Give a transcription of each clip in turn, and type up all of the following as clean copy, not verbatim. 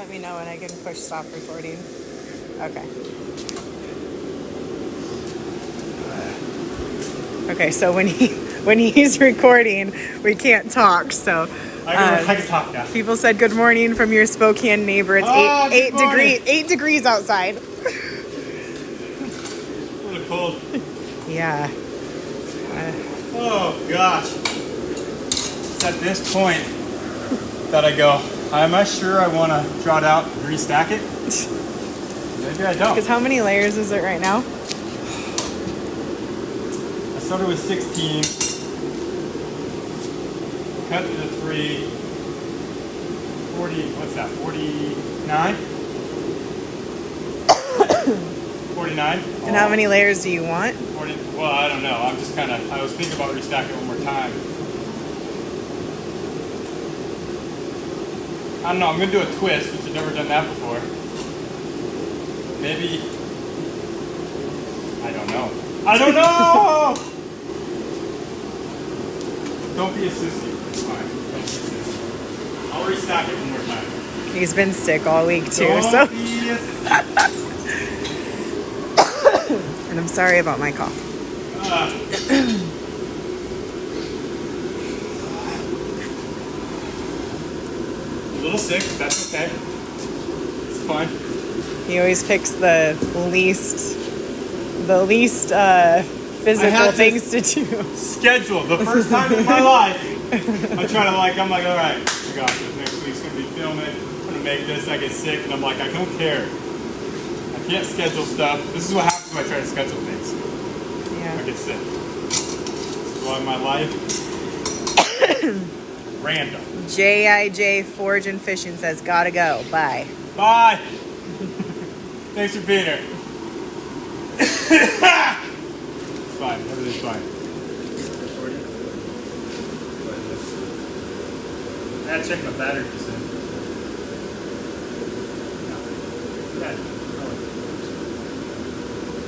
let me know when I can push stop recording. Okay. Okay, so when he's recording, we can't talk. So I can talk now. people said good morning from your Spokane neighbor. It's eight degrees outside. A little cold. Yeah. Oh gosh. It's at this point that I go, am I sure I want to draw it out and restack it? Maybe I don't. Because how many layers is it right now? I started with 16, cut into 3, 40, what's that, 49? 49. And how many layers do you want? 40, well, I don't know. I was thinking about restacking it one more time. I don't know, I'm going to do a twist, which I've never done that before. Maybe, I don't know. Don't be a sissy. It's fine. Don't be a sissy. I'll restack it one more time. He's been sick all week too, Don't be a sissy. And I'm sorry about my cough. A little sick, that's okay. It's fine. He always picks the least physical things to do. Schedule. The first time in my life, I'm like, all right, oh gosh, next week's going to be filming. I'm going to make this. I get sick, and I'm like, I don't care. I can't schedule stuff. This is what happens when I try to schedule things. Yeah. I get sick. This is why my life random. JIJ Forge and Fishing says, gotta go. Bye. Bye. Thanks for being here. It's fine. Everything's fine. I had to check my battery percent.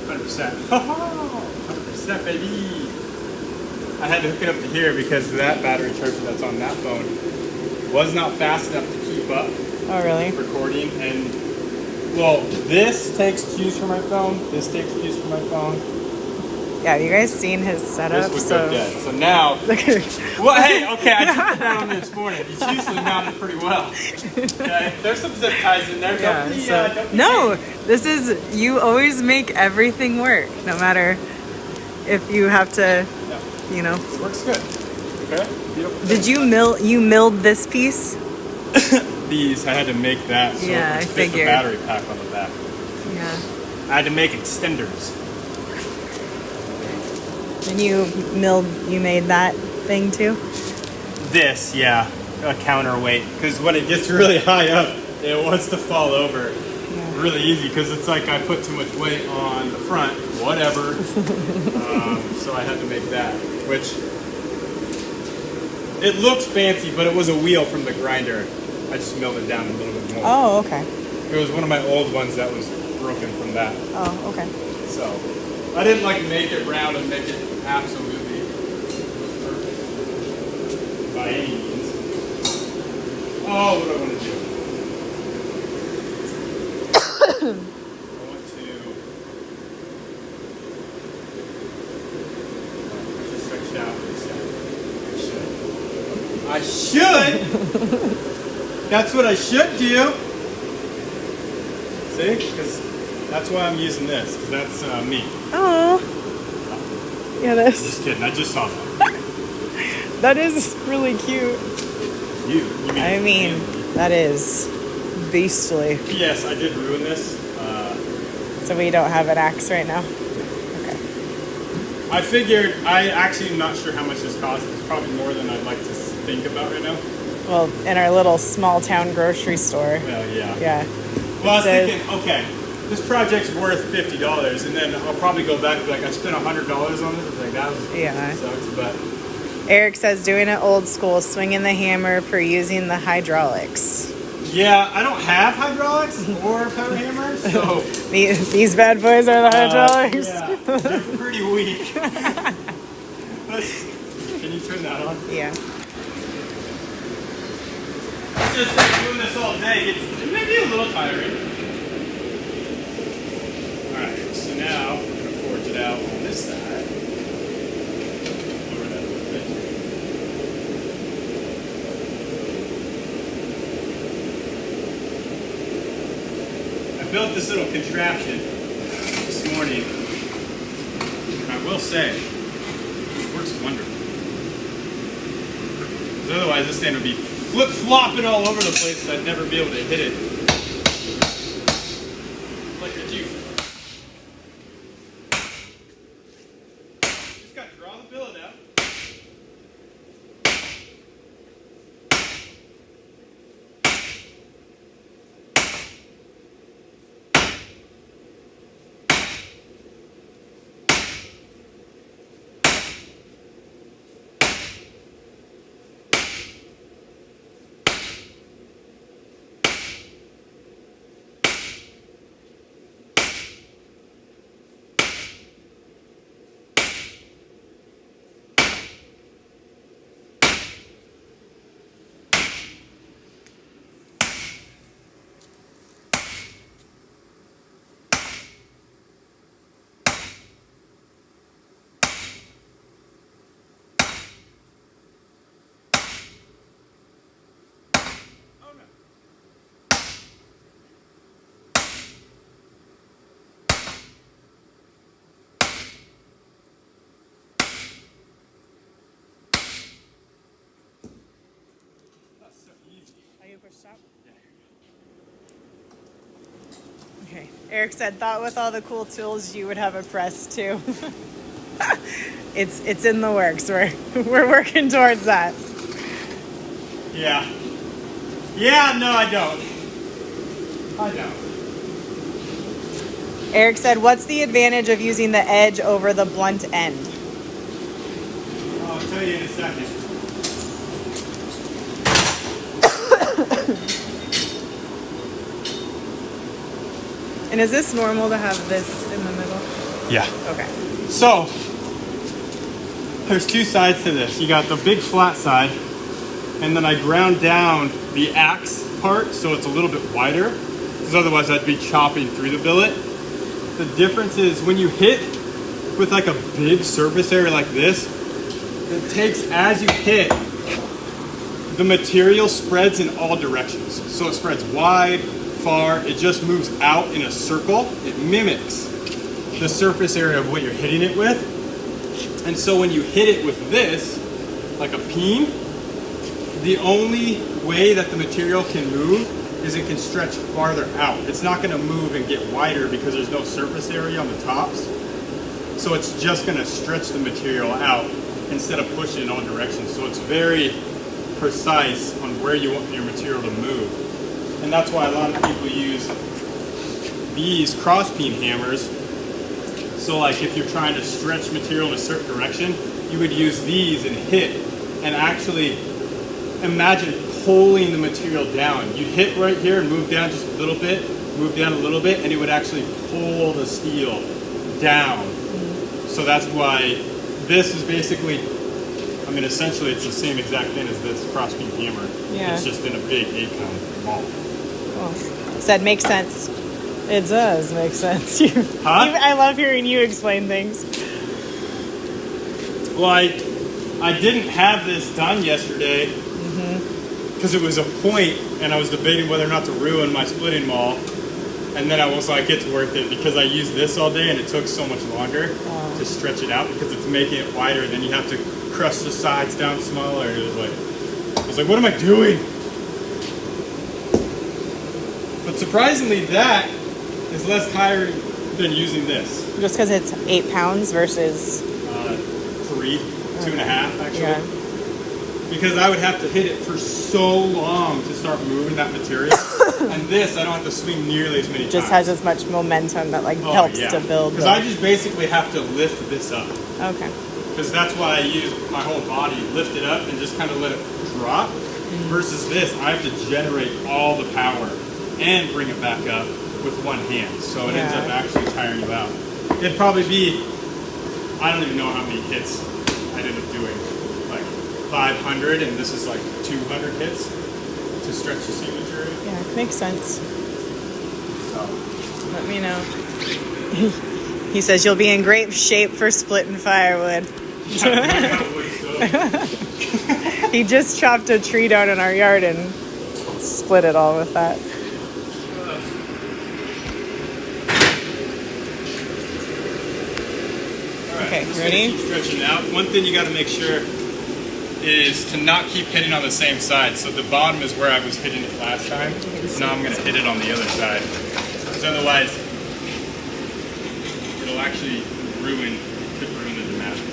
100%. 100%, baby. I had to hook it up to here because that battery charger that's on that phone was not fast enough to keep up. Oh, really? Recording. And well, this takes cues from my phone. This takes cues from my phone. Yeah, you guys seen his setup? This would go dead. So now, well, hey, okay, I took it down this morning. He's usually mounted pretty well. Okay, there's some zip ties in there. This is, you always make everything work, no matter if you have to, you know. It works good. Okay, beautiful. Did you milled this piece? These, I had to make that so yeah, it I could fit the figured. battery pack on the back. Yeah. I had to make extenders. And you made that thing too? This, yeah, a counterweight. Because when it gets really high up, it wants to fall over really easy. Because it's like I put too much weight on the front, whatever. So I had to make that, which it looks fancy, but it was a wheel from the grinder. I just milled it down a little bit more. Oh, okay. It was one of my old ones that was broken from that. Oh, okay. So I didn't like make it round and make it absolutely perfect by any means. Oh, what do I want to do? I want to stretch out. I should. That's what I should do. See? Because that's why I'm using this. Because that's me. Oh. Yeah, that's. Just kidding. I just saw that. That is really cute. You mean that is beastly. P.S. I did ruin this. So we don't have an axe right now? Okay. I figured, I actually am not sure how much this costs. It's probably more than I'd like to think about right now. Well, in our little small town grocery store. Well, yeah. Yeah. Well, I was thinking, okay, this project's worth $50, and then I'll probably go back and be like, I spent $100 on this. It's like, that sucks, but... Eric says, doing it old school, swinging the hammer per using the hydraulics. Yeah, I don't have hydraulics or power hammers, so... These bad boys are the hydraulics? Yeah, they're pretty weak. Can you turn that on? Yeah. It's just like doing this all day. Maybe a little tiring. Alright, so now we're going to forge it out on this side. Lower that a little bit. I built this little contraption this morning. I will say, it works wonderful. Because otherwise this thing would be flip-flopping all over the place and I'd never be able to hit it. Like a juice. Just got to draw the billet out. Okay. Eric said, thought with all the cool tools you would have a press too. It's in the works. We're working towards that. Yeah. Yeah, no, I don't. Eric said, what's the advantage of using the edge over the blunt end? I'll tell you in a second. And is this normal to have this in the middle? Yeah. Okay. So, there's two sides to this. You got the big flat side, and then I ground down the axe part so it's a little bit wider, because otherwise I'd be chopping through the billet. The difference is when you hit with like a big surface area like this, it takes, as you hit, the material spreads in all directions. So it spreads wide, far, it just moves out in a circle. It mimics the surface area of what you're hitting it with. And so when you hit it with this, like a peen, the only way that the material can move is it can stretch farther out. It's not going to move and get wider because there's no surface area on the tops. So it's just going to stretch the material out instead of pushing in all directions. So it's very precise on where you want your material to move. And that's why a lot of people use these cross peen hammers. So like if you're trying to stretch material in a certain direction, you would use these and hit, and actually imagine pulling the material down. You'd hit right here and move down just a little bit, move down a little bit, and it would actually pull the steel down. So that's why this is basically, I mean, essentially it's the same exact thing as this cross peen hammer. Yeah. It's just in a big 8-pound ball. Well, said makes sense. It does make sense. Huh? I love hearing you explain things. Well, I didn't have this done yesterday because it was a point, and I was debating whether or not to ruin my splitting maul. And then I was like, it's worth it because I used this all day and it took so much longer to stretch it out because it's making it wider. Then you have to crush the sides down smaller. I was like, what am I doing? But surprisingly, that is less tiring than using this. Just because it's 8 pounds versus 3, 2.5 actually. Yeah. Because I would have to hit it for so long to start moving that material. And this, I don't have to swing nearly as many times. Just has as much momentum that helps to build. Because I just basically have to lift this up. Okay. Because that's why I use my whole body, lift it up and just kind of let it drop. Versus this, I have to generate all the power and bring it back up with one hand. So it ends up actually tiring you out. It'd probably be, I don't even know how many hits I ended up doing. Like 500, and this is like 200 hits to stretch the seam material. Yeah, makes sense. Let me know. He says you'll be in great shape for splitting firewood. He just chopped a tree down in our yard and split it all with that. Okay, ready? Keep stretching out. One thing you got to make sure is to not keep hitting on the same side. So the bottom is where I was hitting it last time. Now I'm going to hit it on the other side. Because otherwise, it'll actually could ruin the Damascus.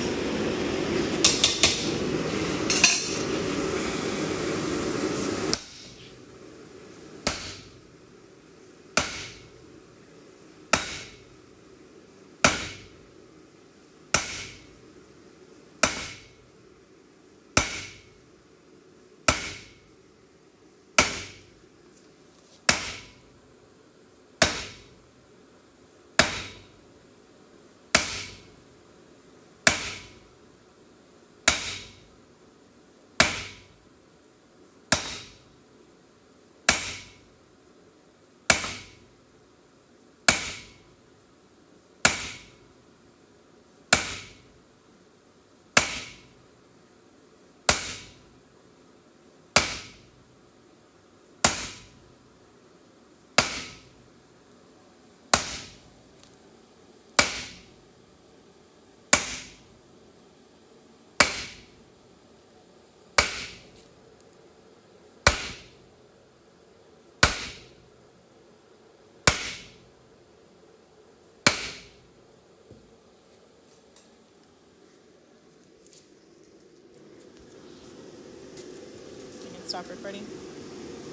Stop recording.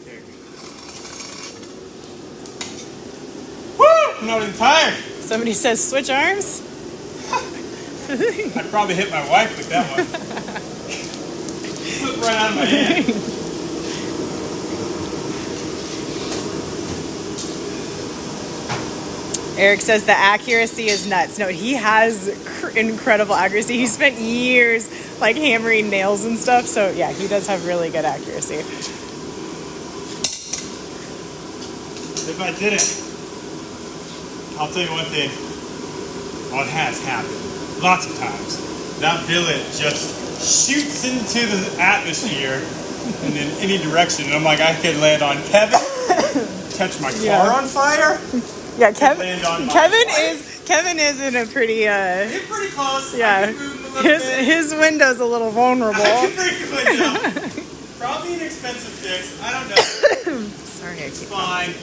Okay. Woo! I'm not even tired. Somebody says switch arms. I'd probably hit my wife with that one. Slipped right out of my hand. Eric says the accuracy is nuts. No, he has incredible accuracy. He spent years like hammering nails and stuff. So yeah, he does have really good accuracy. If I didn't, I'll tell you one thing. What has happened lots of times. That billet just shoots into the atmosphere and in any direction. And I'm like, I could land on Kevin, catch my car on fire. Yeah, Kevin is in a pretty You're pretty close. yeah. His window's a little vulnerable. I can break the window. Probably an expensive fix. I don't know. Sorry, I keep Fine.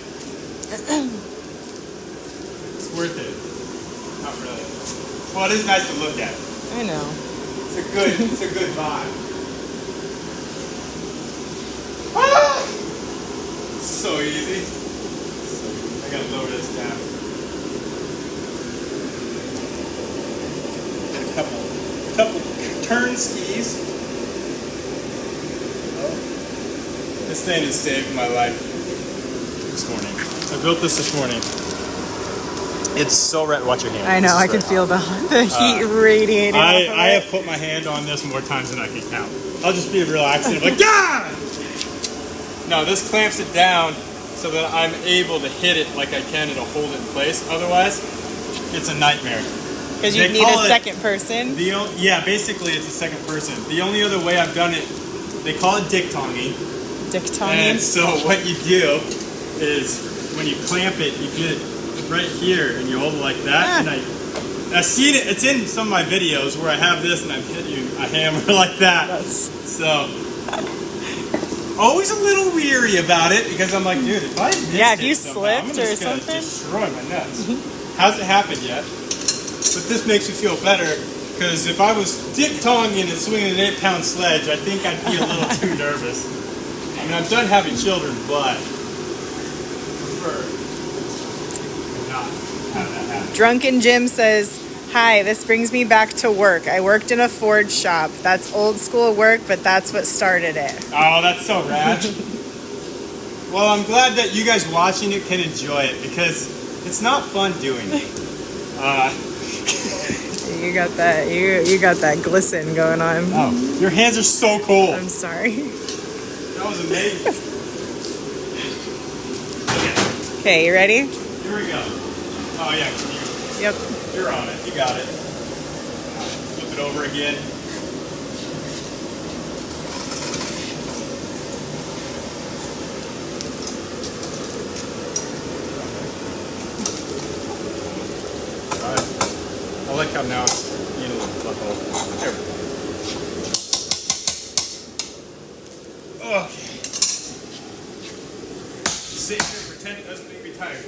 It's worth it. Not really. Well, it is nice to look at. I know. It's a good vibe. Ah! It's so easy. I gotta lower this down. Get a couple turn skis. Oh. This thing has saved my life this morning. I built this morning. It's so red. Watch your hand. I know. I can feel the heat radiating. I have put my hand on this more times than I can count. I'll just be relaxing. I'm like, yeah! No, this clamps it down so that I'm able to hit it like I can. It'll hold it in place. Otherwise, it's a nightmare. Because you need a second person. Yeah, basically it's a second person. The only other way I've done it, they call it dick-tonging. Dick-tonging? And so what you do is when you clamp it, you get it right here and you hold it like that. And I've seen it. It's in some of my videos where I have this and I'm hitting a hammer like that. So always a little weary about it because I'm like, dude, if I if you slipped or something, destroy my nuts. Hasn't happened yet, but this makes me feel better because if I was dick-tonging and swinging an 8-pound sledge, I think I'd be a little too nervous. I mean, I'm done having children, but I prefer not have that happen. Drunken Jim says, hi, this brings me back to work. I worked in a forge shop. That's old school work, but that's what started it. Oh, that's so rad. Well, I'm glad that you guys watching it can enjoy it because it's not fun doing it. You got that. You got that glisten going on. Oh, your hands are so cold. I'm sorry. That was amazing. Okay, you ready? Here we go. Oh yeah, Yep. you're on it. You got it. Flip it over again. I like how now it's being a little buckle. There we go. Okay. Sit here and pretend it doesn't make me tired.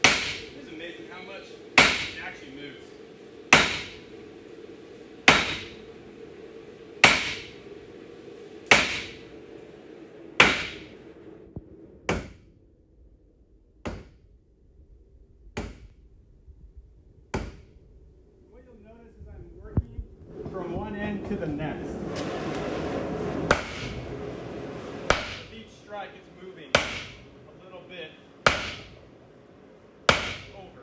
It's amazing how much it actually moves. Notice as I'm working from one end to the next. Each strike is moving a little bit over.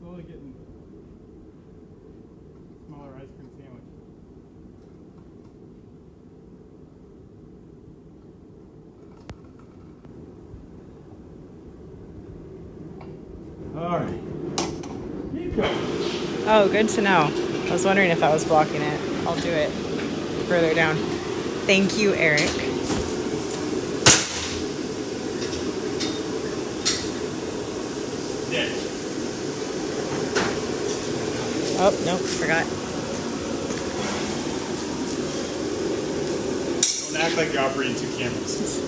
Slowly getting smaller ice cream sandwich. All right. Keep going. Oh, good to know. I was wondering if that was blocking it. I'll do it further down. Thank you, Eric. Yeah. Oh, nope, forgot. Don't act like you're operating two cameras.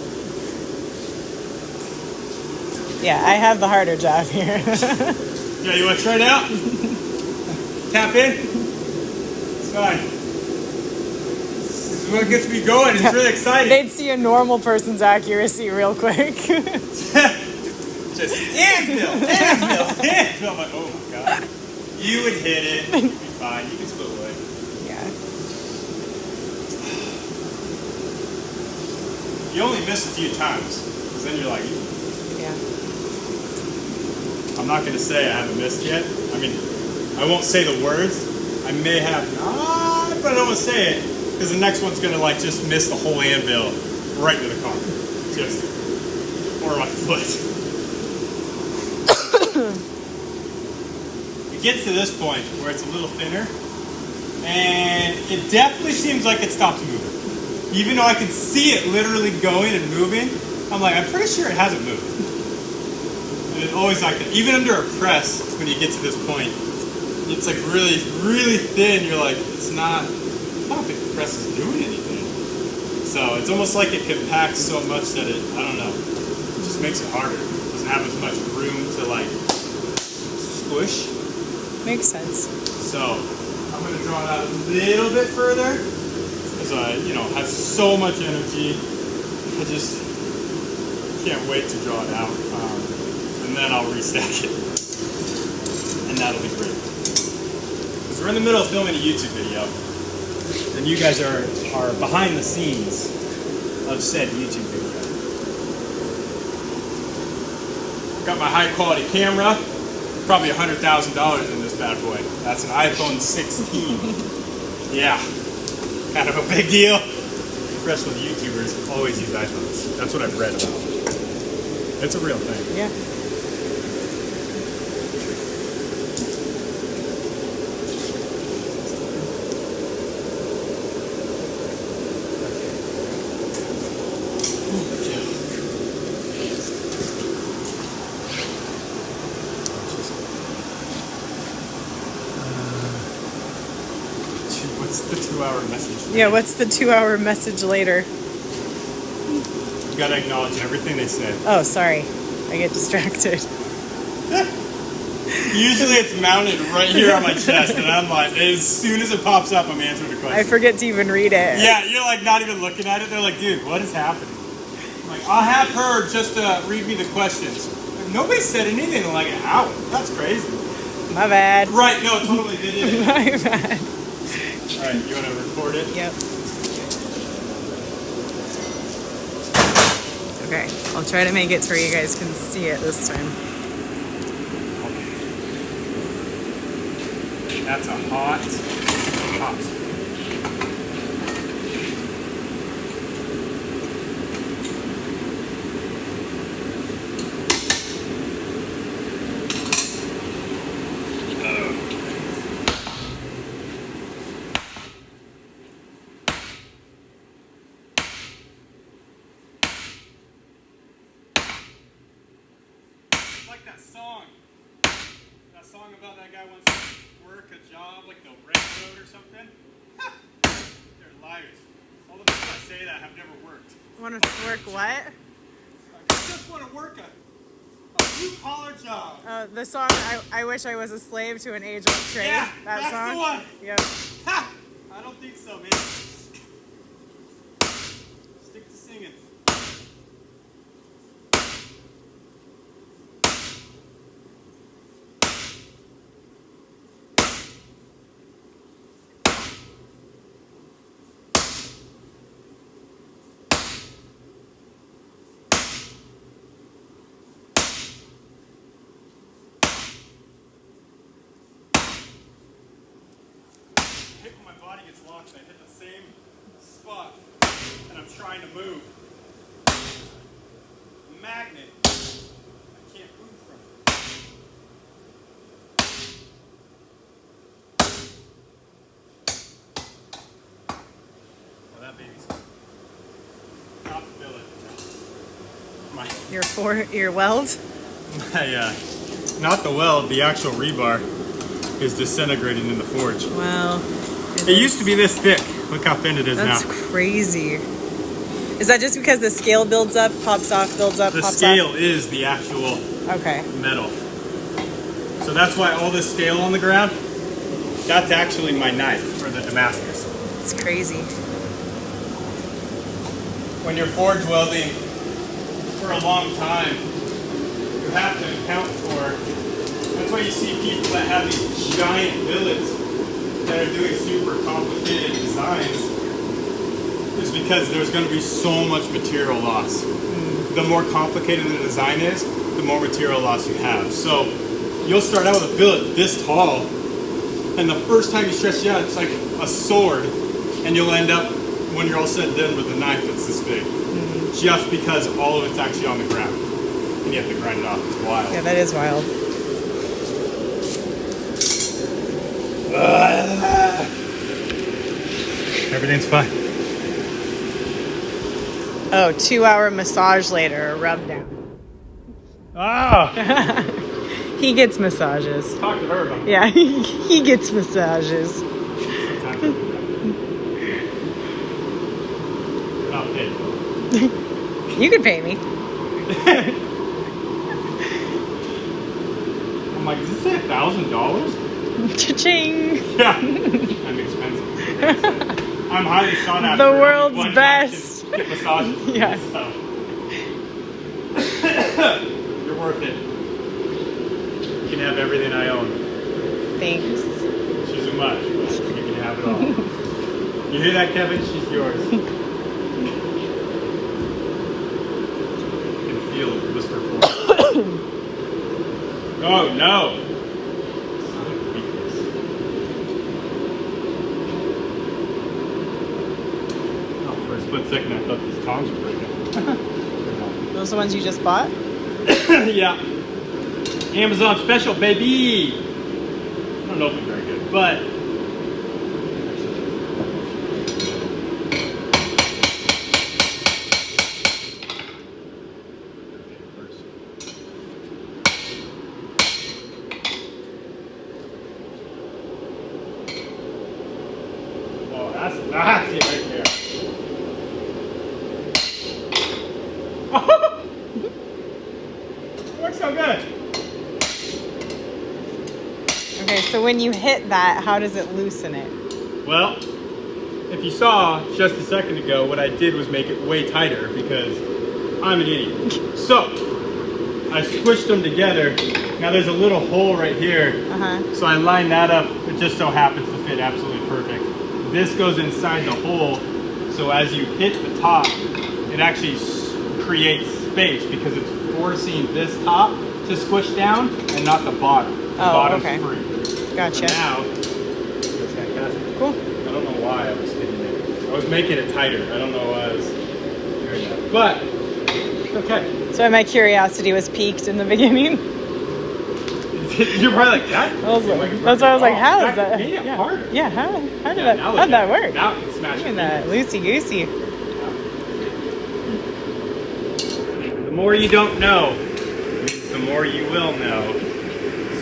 Yeah, I have the harder job here. Yeah, you want to try it out? Tap in? It's fine. This is what gets me going. It's really exciting. They'd see a normal person's accuracy real quick. Just anvil. I'm like, oh my god. You would hit it. You'd be fine. You can split away. Yeah. You only miss a few times. Because then you're like, Yeah. I'm not going to say I haven't missed yet. I mean, I won't say the words. I may have not, but I don't want to say it. Because the next one's going to like just miss the whole anvil right to the car. Just. Or my foot. It gets to this point where it's a little thinner. And it definitely seems like it stops moving. Even though I can see it literally going and moving, I'm like, I'm pretty sure it hasn't moved. And it's always like that. Even under a press, when you get to this point, it's like really, really thin. You're like, it's not, I don't think the press is doing anything. So it's almost like it compacts so much that it, I don't know, it just makes it harder. It doesn't have as much room to like squish. Makes sense. So I'm going to draw it out a little bit further because I, have so much energy. I just can't wait to draw it out. And then I'll restack it. And that'll be great. Because we're in the middle of filming a YouTube video. And you guys are behind the scenes of said YouTube video. Got my high quality camera. Probably $100,000 in this bad boy. That's an iPhone 16. Yeah. Kind of a big deal. Professional YouTubers always use iPhones. That's what I've read about. It's a real thing. Yeah. What's the 2-hour message? Yeah, what's the 2-hour message later? You gotta acknowledge everything they say. Oh, sorry. I get distracted. Usually it's mounted right here on my chest, and I'm like, as soon as it pops up, I'm answering the question. I forget to even read it. Yeah, you're like not even looking at it. They're like, dude, what is happening? I'm like, I'll have her just read me the questions. Like, nobody said anything in like an hour. That's crazy. My bad. Right, no, totally did. My bad. All right, you want to record it? Yep. Okay, I'll try to make it to where you guys can see it this time. That's a hot. Like that song. That song about that guy wants to work a job like the railroad or something. They're liars. All the people that say that have never worked. Want to work what? I just want to work a blue-collar job. The song, I Wish I Was a Slave to an Age-Old Trade. Yeah, that that's song? the one. Yep. Ha! I don't think so, man. Stick to singing. When my body gets locked, I hit the same spot, and I'm trying to move. Magnet. I can't move from it. Well, that baby's not the billet. Your weld? Not the weld, the actual rebar is disintegrating in the forge. Wow. It used to be this thick. Look how thin it is now. That's crazy. Is that just because the scale builds up, pops off, builds up, The pops scale off? is the actual Okay. metal. So that's why all this scale on the ground, that's actually my knife for the Damascus. It's crazy. When you're forge welding for a long time, you have to account for, that's why you see people that have these giant billets that are doing super complicated designs, is because there's going to be so much material loss. The more complicated the design is, the more material loss you have. So you'll start out with a billet this tall, and the first time you stretch it out, it's like a sword, and you'll end up, when you're all said and done, with a knife that's this big. Just because all of it's actually on the ground, and you have to grind it off. It's wild. Yeah, that is wild. Everything's fine. Oh, 2-hour massage later, a rub down. Ah! He gets massages. Talk to her about it. Yeah, he gets massages. Not paid. You could pay me. I'm like, does this say $1,000? Cha-ching! Yeah. I'm expensive. I'm highly sought after. The world's One best. can Get massages. Yeah. So. You're worth it. You can have everything I own. Thanks. She's too much, but you can have it all. You hear that, Kevin? She's yours. You can feel the blister force. Oh, no. Son of a weakness. Oh, for a split second, I thought these tongs were breaking. Those are the ones you just bought? Yeah. Amazon special, baby. I don't know if it's very good, but oh, that's it right there. Works so good. Okay, so when you hit that, how does it loosen it? Well, if you saw just a second ago, what I did was make it way tighter because I'm an idiot. So, I squished them together. Now there's a little hole right here. So I lined that up. It just so happens to fit absolutely perfect. This goes inside the hole. So as you hit the top, it actually creates space because it's forcing this top to squish down and not the bottom. The bottom's free. Gotcha. So now, that's fantastic. Cool. I don't know why I was hitting it. I was making it tighter. I don't know why I was doing that. But, it's okay. So my curiosity was piqued in the beginning. You're probably like, that? That's why I was like, how is that? Made it harder. Yeah, how'd that work? Now you can smash it. That loosey-goosey. The more you don't know means the more you will know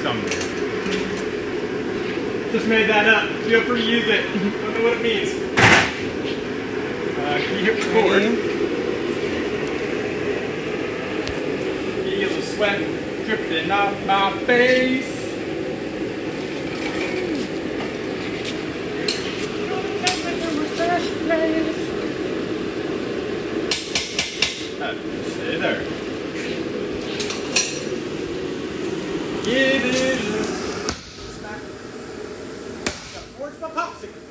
someday. Just made that up. Feel free to use it. Don't know what it means. Can you hit record? Feel the sweat dripping off my face. Stay there. Give it a smack. Towards my popsicle.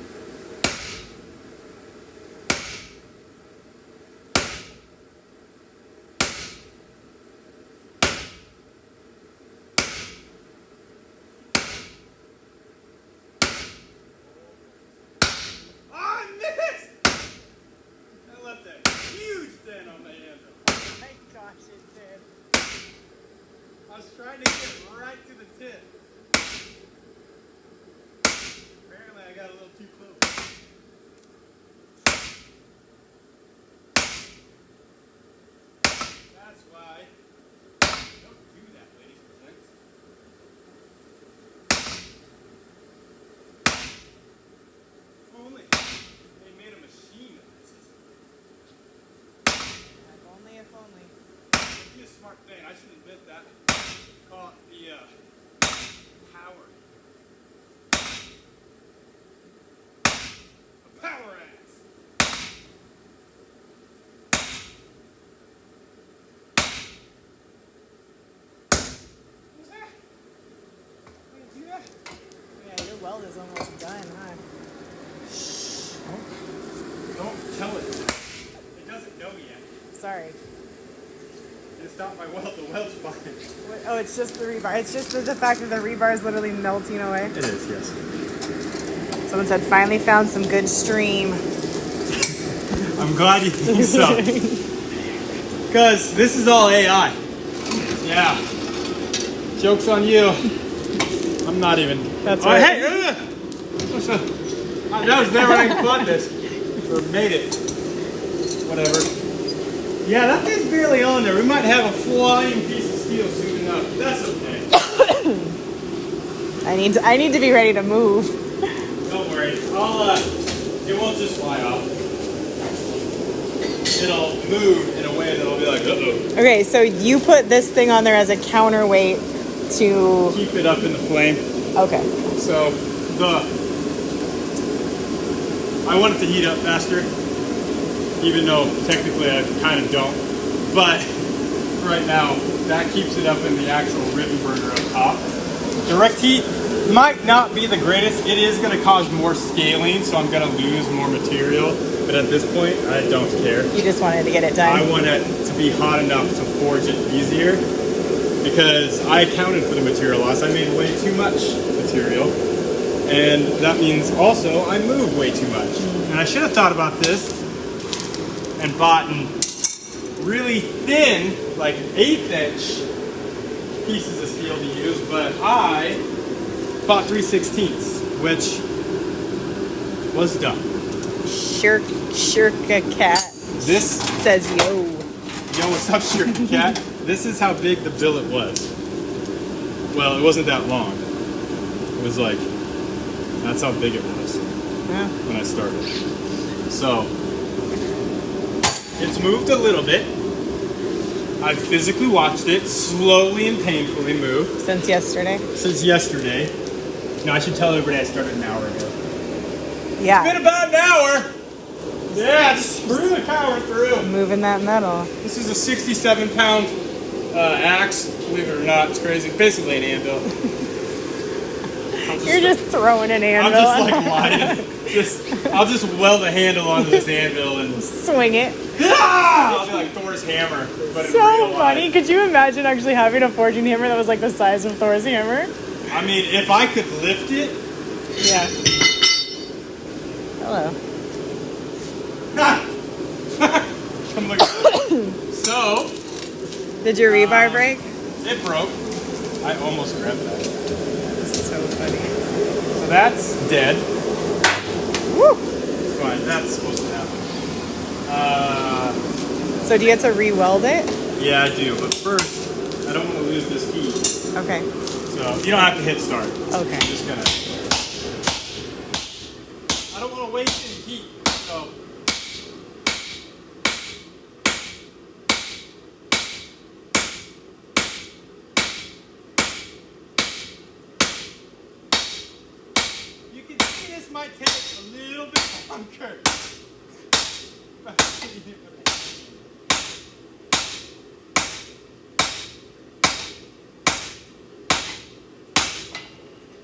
I was trying to get right to the tip. Apparently I got a little too close. That's why. Don't do that, ladies and gents. If only they made a machine of this. If only. It'd be a smart thing. I should invent that. Call it the power. A power axe. What's that? Can you do that? Yeah, your weld is almost done, huh? Don't tell it. It doesn't know yet. Sorry. It's not my weld. The weld's fine. Oh, it's just the rebar. It's just the fact that the rebar is literally melting away. It is, yes. Someone said, finally found some good stream. I'm glad you think so. Because this is all AI. Yeah. Joke's on you. I'm not even. That's right. Hey! That was never I thought this. Or made it. Whatever. Yeah, that thing's barely on there. We might have a flying piece of steel soon enough. That's okay. I need to be ready to move. Don't worry. It won't just fly off. It'll move in a way that'll be like, uh-oh. Okay, so you put this thing on there as a counterweight to Keep it up in the flame. Okay. So I want it to heat up faster, even though technically I kind of don't. But right now, that keeps it up in the actual ribbon burner up top. Direct heat might not be the greatest. It is going to cause more scaling, so I'm going to lose more material. But at this point, I don't care. You just wanted to get it done. I want it to be hot enough to forge it easier because I accounted for the material loss. I made way too much material. And that means also I move way too much. And I should have thought about this and bought really thin, like 1/8 inch pieces of steel to use, but I bought 3/16, which was dumb. Shirka cat. This says yo. Yo, what's up, Shirka cat? This is how big the billet was. Well, it wasn't that long. It was like, that's how big it was when I started. So, it's moved a little bit. I've physically watched it slowly and painfully move. Since yesterday? Since yesterday. No, I should tell everybody I started an hour ago. Yeah. It's been about an hour. Yeah, just screw the power through. Moving that metal. This is a 67-pound axe. Believe it or not, it's crazy. It's basically an anvil. You're just throwing an anvil. I'm just like lying. I'll just weld a handle onto this anvil and swing it. I'll be like Thor's hammer. But So funny. Could you imagine actually having a forging hammer that was like the size of Thor's hammer? I mean, if I could lift it. Yeah. Hello. Come look at that. So. Did your rebar break? It broke. I almost grabbed that. So funny. So that's dead. Woo! Fine, that's supposed to happen. So do you have to re-weld it? Yeah, I do. But first, I don't want to lose this heat. Okay. So you don't have to hit start. Okay. I'm just gonna. I don't want to waste any heat. So. You can see this might take a little bit longer.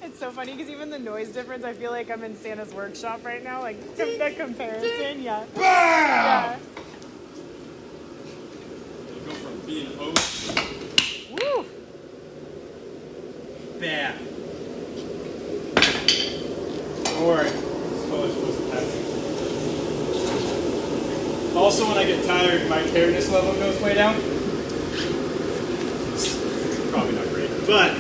It's so funny because even the noise difference, I feel like I'm in Santa's workshop right now. Like the comparison, yeah. Yeah. It'll go from being oat. Woo! Bad. Or it's totally supposed to happen. Also, when I get tired, my tiredness level goes way down. It's probably not great, but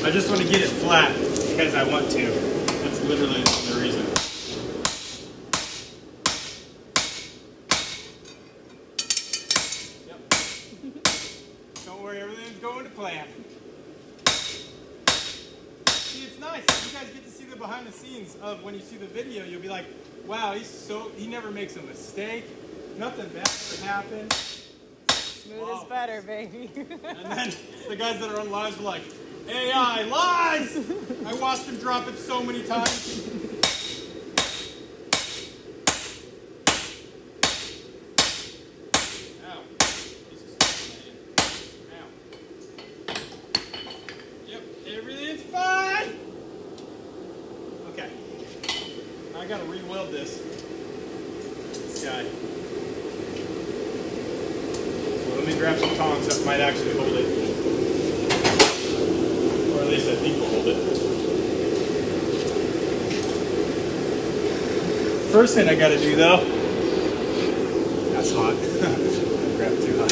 I just want to get it flat because I want to. That's literally the reason. Yep. Don't worry, everything's going to plan. See, it's nice. You guys get to see the behind the scenes of when you see the video. You'll be like, wow, he never makes a mistake. Nothing bad ever happened. Smooth is better, baby. And then the guys that are on lives were like, AI lies! I watched him drop it so many times. Ow. Jesus, man. Ow. Yep, everything's fine! Okay. I gotta re-weld this guy. So let me grab some tongs that might actually hold it. Or at least I think we'll hold it. First thing I gotta do though, that's hot. Grab too high.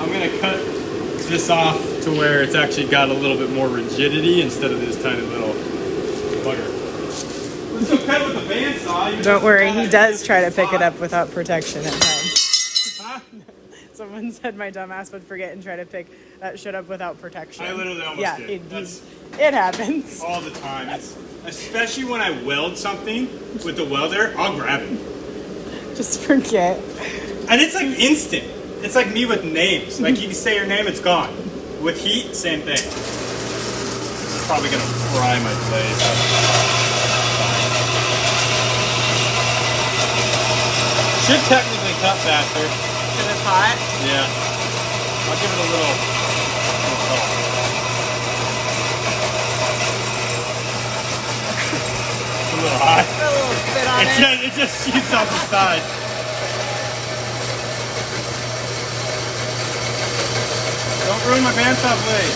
I'm gonna cut this off to where it's actually got a little bit more rigidity instead of this tiny little bugger. Let's go cut with the bandsaw. Don't worry, he does try to pick it up without protection at times. Huh? Someone said my dumb ass would forget and try to pick that shit up without protection. I literally almost did. It happens. All the time. Especially when I weld something with the welder, I'll grab it. Just forget. And it's like instant. It's like me with names. Like you can say your name, it's gone. With heat, same thing. This is probably gonna fry my blade. Should technically cut faster. Because it's hot? Yeah. I'll give it a little. It's a little hot. Put a little spit on it. It just shoots off the side. Don't ruin my bandsaw blade.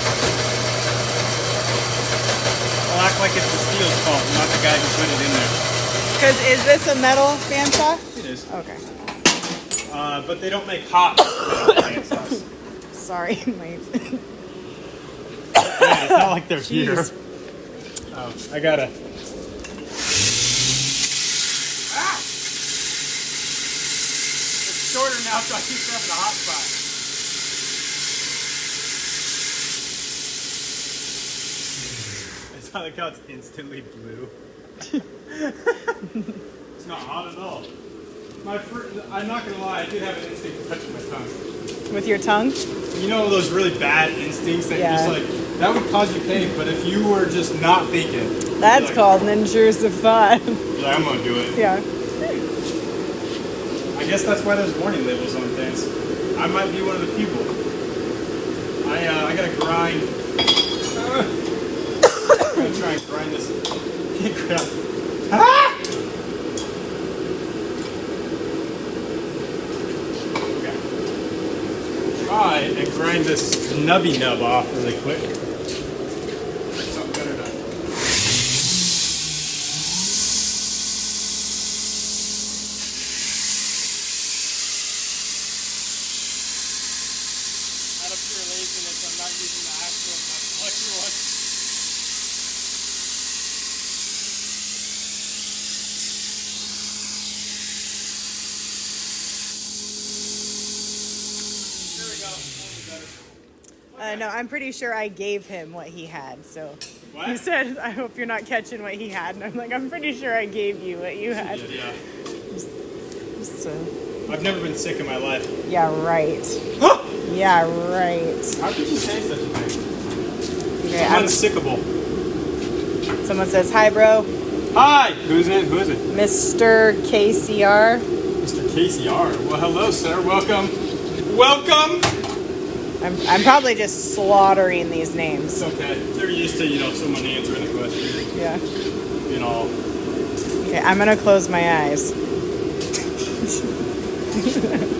I'll act like it's the steel's fault, not the guy who put it in there. Because is this a metal bandsaw? It is. Okay. But they don't make hot metal bandsaws. Sorry, mate. Yeah, it's not like they're here. Jeez. Oh, I gotta. Ah! It's shorter now, so I keep having a hot spot. I like how it's instantly blue. It's not hot at all. I'm not gonna lie, I did have an instinct to touch my tongue. With your tongue? You know those really bad instincts that Yeah. you're just like, that would cause you pain, but if you were just not thinking. That's like, called an intrusive thought. You're like, I'm gonna do it. Yeah. I guess that's why there's warning labels on things. I might be one of the people. I gotta grind. I'm gonna try and grind this. Ah! Okay. Try and grind this nubby nub off really quick. Get something better done. Out of pure laziness, I'm not using the actual nut collector one. There we go. That was better. No, I'm pretty sure I gave him what he had. So What? he said, "I hope you're not catching what he had," and I'm like, "I'm pretty sure I gave you what you had." Yeah. Just, I've never been sick in my life. yeah, right. Huh? Yeah, right. How could you say such a thing? Okay, I'm unsickable. someone says, "Hi, bro, Hi! Who's it? Who is it? Mr. KCR." Mr. KCR. Well, hello, sir. Welcome. Welcome! I'm probably just slaughtering these names. It's okay. They're used to, someone answering the question. Yeah. Okay, I'm gonna close my eyes.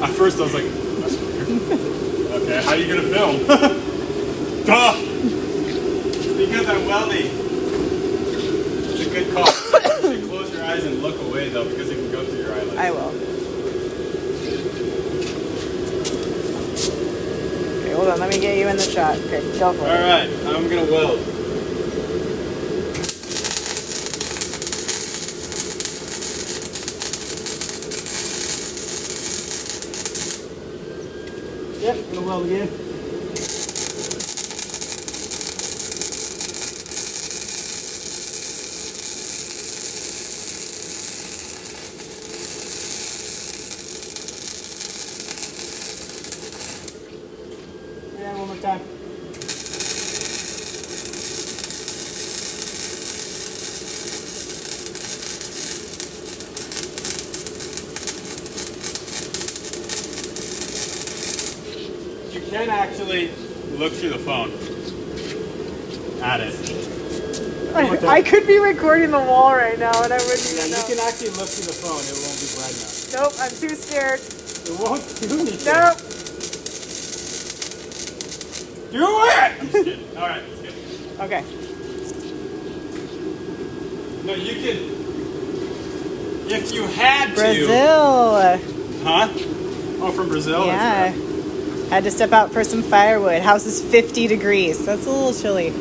At first I was like, that's weird. Okay, how are you gonna film? Duh! Because I'm welding. It's a good call. You should close your eyes and look away though, because it can go through your eyelids. I will. Okay, hold on. Let me get you in the shot. Okay, go for it. Alright, I'm gonna weld. Yep, gonna weld again. Yeah, one more time. You can actually look through the phone at it. I could be recording the wall right now, and I wouldn't Yeah, even you know. can actually look through the phone. It won't be bright enough. Nope, I'm too scared. It won't do anything. Nope. Do it! I'm just kidding. All right, let's get it. Okay. No, you can. If you had to. Brazil. Huh? Oh, from Brazil? Yeah. Had to step out for some firewood. House is 50 degrees. That's a little chilly.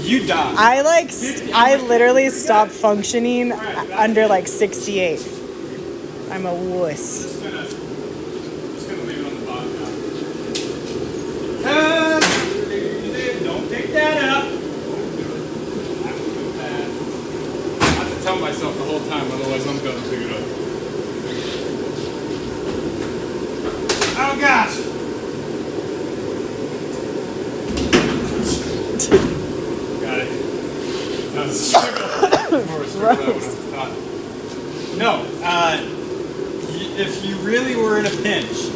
You die. I literally stopped functioning under like 68. I'm a wuss. Just gonna leave it on the bottom now. Don't pick that up. I have to tell myself the whole time, otherwise I'm gonna pick it up. Oh gosh! Got it. That was a struggle. More a struggle than I would have thought. No, if you really were in a pinch,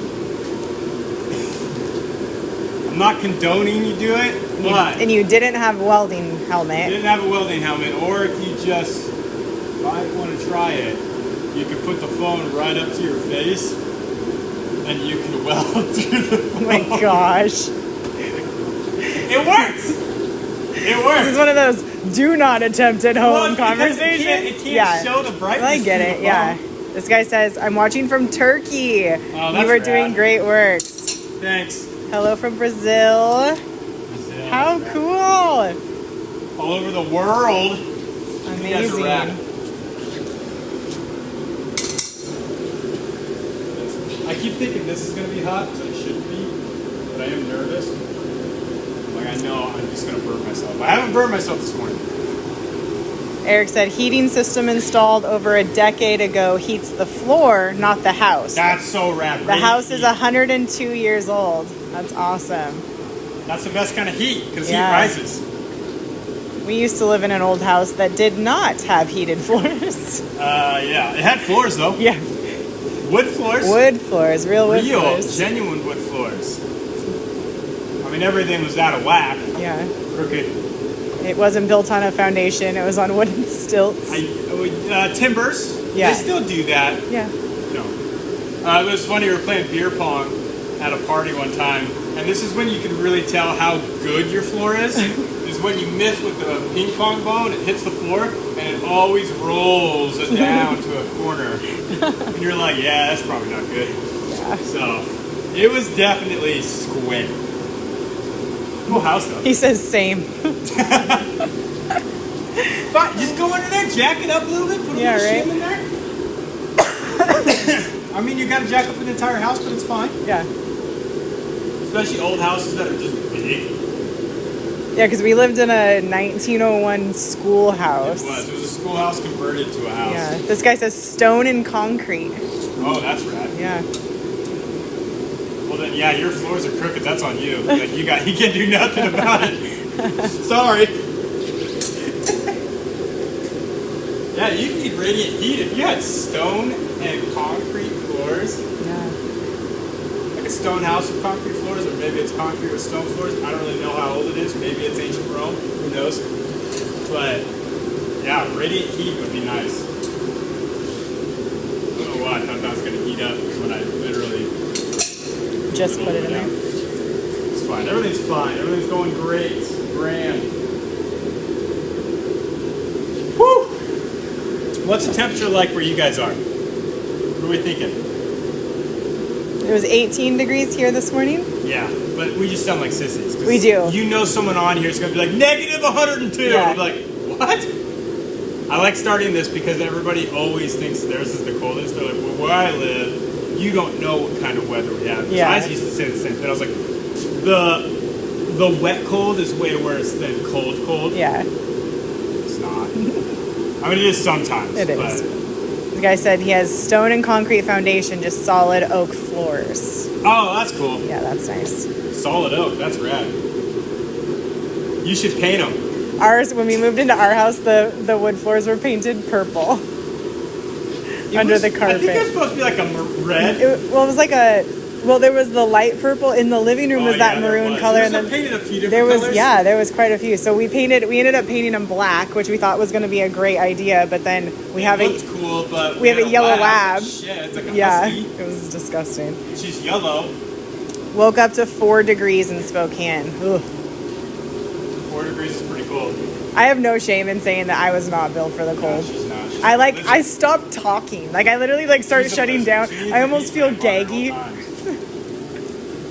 I'm not condoning you do it, but And you didn't have a welding you helmet. didn't have a welding helmet, or if you just might want to try it, you could put the phone right up to your face, and you can weld through the phone. Oh my gosh. It works! It works! This is one of those do not attempt at home Well, because conversations. it can't show the brightness I get through it, the yeah. phone. This guy says, I'm watching from Turkey. Oh, You that's were doing rad. great work. Thanks. Hello from Brazil. Brazil. How cool. All over the world. You guys are rad. Amazing. I keep thinking this is going to be hot, so it shouldn't be, but I am nervous. Like, I know I'm just going to burn myself. I haven't burned myself this morning. Eric said heating system installed over a decade ago heats the floor, not the house. That's so rad. The house is 102 years old. That's awesome. That's the best kind of heat because Yeah. heat rises. We used to live in an old house that did not have heated floors. Yeah. It had floors though. Yeah. Wood floors. Wood floors, real wood floors. Genuine wood floors. I mean, everything was out of whack. Yeah. Crooked. It wasn't built on a foundation. It was on wooden stilts. Timbers. Yeah. They still do that. Yeah. No. It was funny. We were playing beer pong at a party one time, and this is when you can really tell how good your floor is. Is when you miss with the ping pong ball and it hits the floor, and it always rolls it down to a corner. And you're like, yeah, that's probably not good. Yeah. So it was definitely square. Cool house though. He says same. But just go under there, jack it up a little bit, put a Yeah, little right. shim in there. I mean, you got to jack up an entire house, but it's fine. Yeah. Especially old houses that are just big. Yeah, because we lived in a 1901 schoolhouse. It was a schoolhouse converted to a house. Yeah. This guy says stone and concrete. Oh, that's rad. Yeah. Well then, yeah, your floors are crooked. That's on you. Like you can do nothing about it. Sorry. Yeah, you need radiant heat if you had stone and concrete floors. Yeah. Like a stone house with concrete floors, or maybe it's concrete with stone floors. I don't really know how old it is. Maybe it's ancient Rome. Who knows? But yeah, radiant heat would be nice. I don't know why I thought that was going to heat up when I literally Just put it in there. It's fine. Everything's fine. Everything's going great. Grand. Woo! What's the temperature like where you guys are? What are we thinking? It was 18 degrees here this morning. Yeah, but we just sound like sissies. 'Cause We do. You know someone on here is going to be like, negative 102. Yeah. I'm like, what? I like starting this because everybody always thinks theirs is the coldest. They're like, well, where I live, you don't know what kind of weather we have. 'Cause Yeah. I used to say the same thing. I was like, the wet cold is way worse than cold. Yeah, It's not. I mean, it is sometimes. it is. But The guy said he has stone and concrete foundation, just solid oak floors. oh, that's cool. Yeah, that's nice. Solid oak. That's rad. You should paint them. Ours, when we moved into our house, the wood floors were painted purple under the carpet. I think it's supposed to be like a red. It was like there was the light purple in the living room was that maroon color, and then painted a few different there was colors. there was quite a few. So we ended up painting them black, which we thought was going to be a great idea, but then we have It looked cool, but we have a had yellow lab. Shit, it's like a yeah, husky. it was disgusting. She's yellow. Woke up to 4 degrees in Spokane. Ugh. 4 degrees is pretty cold. I have no shame in saying that I was not built for the No, cold. she's not. She's I stopped talking. Like I literally started shutting down. I almost feel gaggy.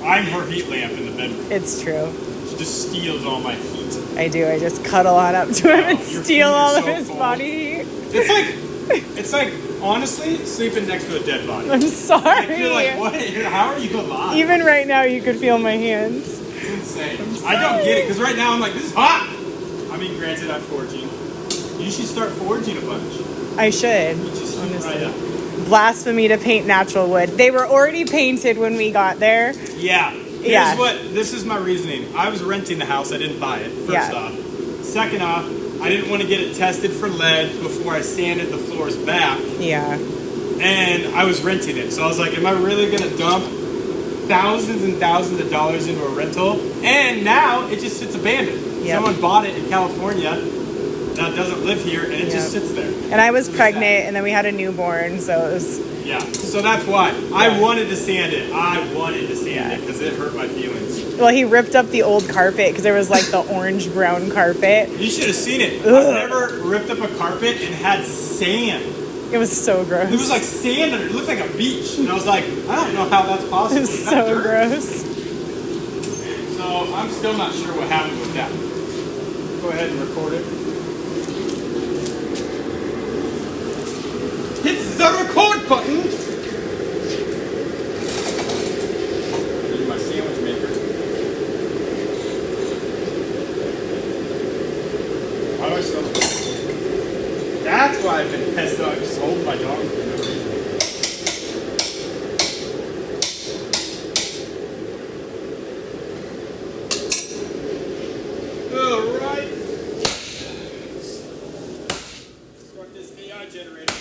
I'm her heat lamp in the bedroom. It's true. She just steals all my heat. I do. I just cuddle on up to him and your steal feet are all of so his cold. body heat. It's like honestly sleeping next to a dead body. I'm sorry. Like, you're like, what? How are you alive? Even right now, you could feel my hands. It's insane. I don't get it because right now I'm like, this is hot. I mean, granted, I'm forging. You should start forging a bunch. I should. You just heat Honestly. right up. Blasphemy to paint natural wood. They were already painted when we got there. Yeah. Yeah. This is my reasoning. I was renting the house. I didn't buy it, first Yeah. off. Second off, I didn't want to get it tested for lead before I sanded the floors back. Yeah. And I was renting it. So I was like, am I really going to dump thousands and thousands of dollars into a rental? And now it just sits abandoned. Yep. Someone bought it in California that doesn't live here, and it just sits there. And I was Really pregnant, sad. and then we had a newborn, so it was. Yeah, so that's why. I wanted to sand it. It because it hurt my feelings. Well, he ripped up the old carpet because there was the orange-brown carpet. You should have seen it. Ugh. I've never ripped up a carpet and had sand. It was so gross. It was like sand under it. It looked like a beach. And I was like, I don't know how that's possible. It was Is that so dirt? gross. So I'm still not sure what happened with that. Go ahead and record it. Hit the record button. Need my sandwich maker. How do I spell it? I've been pissed off. I just hold my dog for no reason. Alright. Start this AI generator.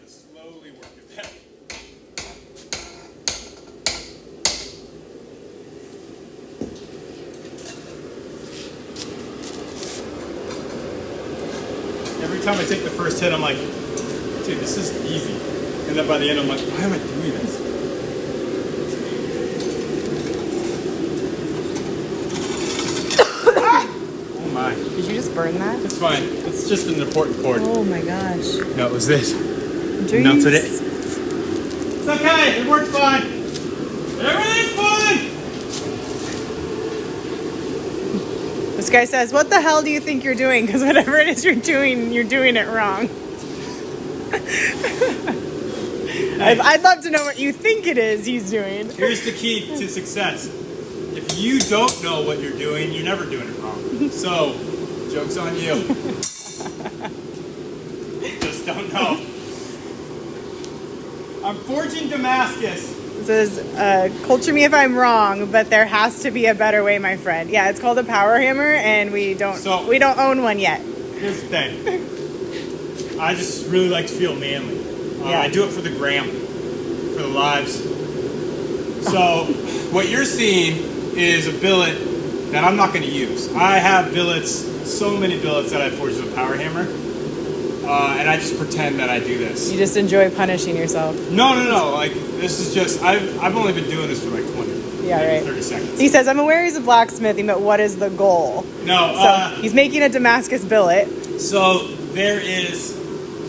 Slowly work it back. Every time I take the first hit, I'm like, dude, this is easy. And then by the end, I'm like, why am I doing this? Oh my. Did you just burn that? It's fine. It's just an important chord. Oh my gosh. No, it was this. Jeez. Melted it. It's okay. It works fine. Everything's fine. This guy says, what the hell do you think you're doing? Because whatever it is you're doing it wrong. I'd love to know what you think it is he's doing. Here's the key to success. If you don't know what you're doing, you're never doing it wrong. So, joke's on you. Just don't know. I'm forging Damascus. It says, culture me if I'm wrong, but there has to be a better way, my friend. Yeah, it's called a power hammer, and we don't own one yet. Here's the thing. I just really like to feel manly. Yeah. I do it for the gram, for the lives. So what you're seeing is a billet that I'm not going to use. I have billets, so many billets that I forged with a power hammer, and I just pretend that I do this. You just enjoy punishing yourself. No. Like, this is just, I've only been doing this for like 20, yeah, right. 30 seconds. He says, I'm aware he's a blacksmithing, but what is the goal? No. So he's making a Damascus billet. So there is,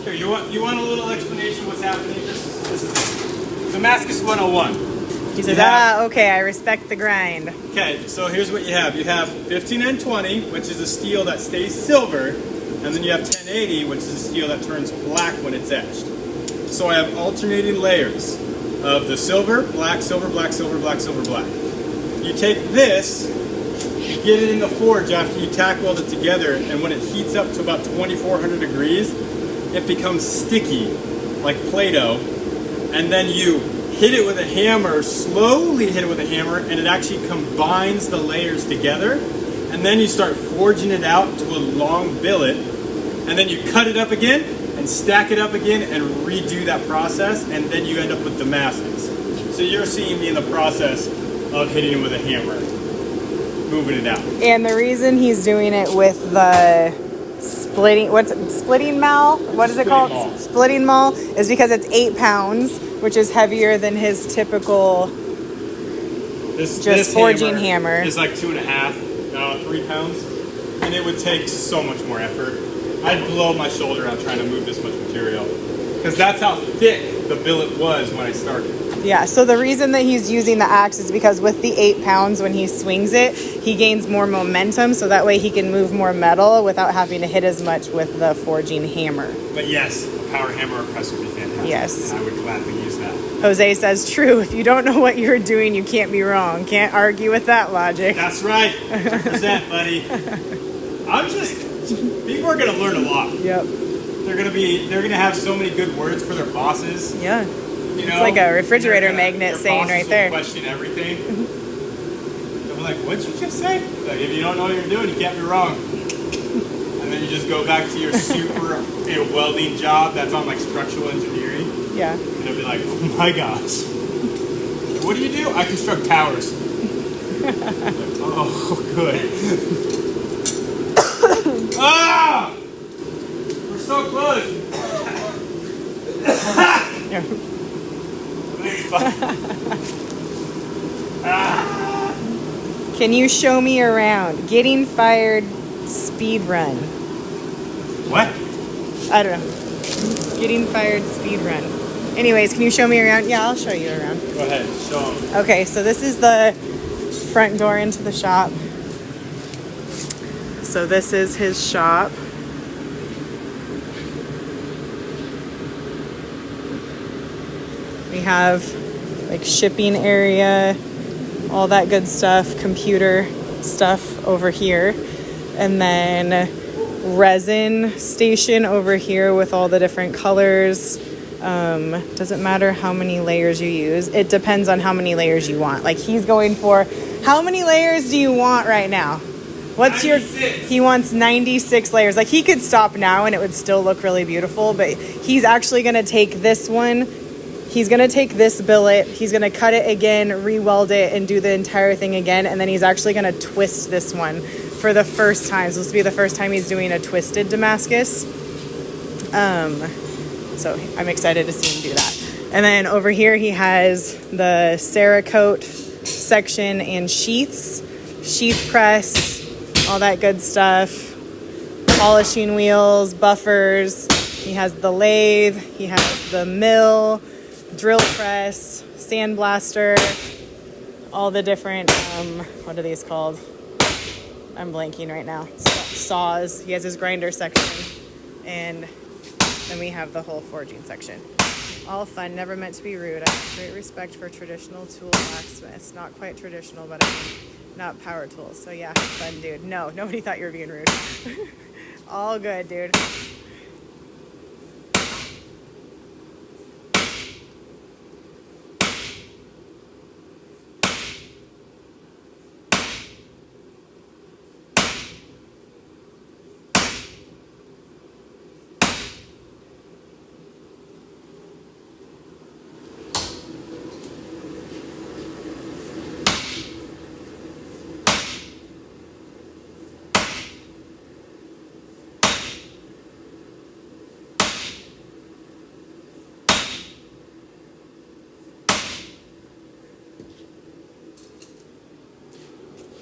here, you want a little explanation what's happening? This is it. Damascus 101. He says, okay, I respect the grind. Okay, so here's what you have. You have 15N20, which is a steel that stays silver, and then you have 1080, which is a steel that turns black when it's etched. So I have alternating layers of the silver, black, silver, black, silver, black, silver, black. You take this, you get it in the forge after you tack weld it together, and when it heats up to about 2400 degrees, it becomes sticky, like Play-Doh, and then you hit it with a hammer, slowly hit it with a hammer, and it actually combines the layers together, and then you start forging it out to a long billet, and then you cut it up again, and stack it up again, and redo that process, and then you end up with Damascus. So you're seeing me in the process of hitting it with a hammer, moving it out. And the reason he's doing it with the splitting maul? What is it called? Maul. Splitting maul is because it's 8 pounds, which is heavier than his typical This forging hammer. is like 2.5, 3 pounds, and it would take so much more effort. I'd blow my shoulder out trying to move this much material, because that's how thick the billet was when I started. Yeah, so the reason that he's using the axe is because with the 8 pounds, when he swings it, he gains more momentum, so that way he can move more metal without having to hit as much with the forging hammer. But yes, a power hammer or press would be fantastic. Yes. I would gladly use that. Jose says, true, if you don't know what you're doing, you can't be wrong. Can't argue with that logic. That's right. 100%, buddy. People are going to learn a lot. Yep. They're gonna have so many good words for their bosses. Yeah. You know, It's like a refrigerator magnet saying right there. Question everything. They'll be like, "What'd you just say?" Like, if you don't know what you're doing, you can't be wrong. And then you just go back to your super welding job that's on like structural engineering. Yeah. And it'll be like, oh my gosh. What do? I construct towers. Like, oh, good. Ah! We're so close. Can you show me around? Getting fired speed run. What? I don't know. Getting fired speed run. Anyways, can you show me around? Yeah, I'll show you around. Go ahead, show them. Okay, so this is the front door into the shop. So this is his shop. We have like shipping area, all that good stuff, computer stuff over here. And then resin station over here with all the different colors. Doesn't matter how many layers you use. It depends on how many layers you want. Like he's going for, how many layers do you want right now? What's 96. He wants 96 layers. Like he could stop now and it would still look really beautiful, but he's actually going to take this one. He's going to take this billet. He's going to cut it again, re-weld it, and do the entire thing again. And then he's actually going to twist this one for the first time. So this will be the first time he's doing a twisted Damascus. So I'm excited to see him do that. And then over here he has the Cerakote section and sheaths, sheath press, all that good stuff, polishing wheels, buffers. He has the lathe, he has the mill, drill press, sandblaster, all the different, what are these called? I'm blanking right now. Saws. He has his grinder section. And then we have the whole forging section. All fun, never meant to be rude. I have great respect for traditional tool blacksmiths. Not quite traditional, but I mean, not power tools. So yeah, fun dude. No, nobody thought you were being rude. All good, dude.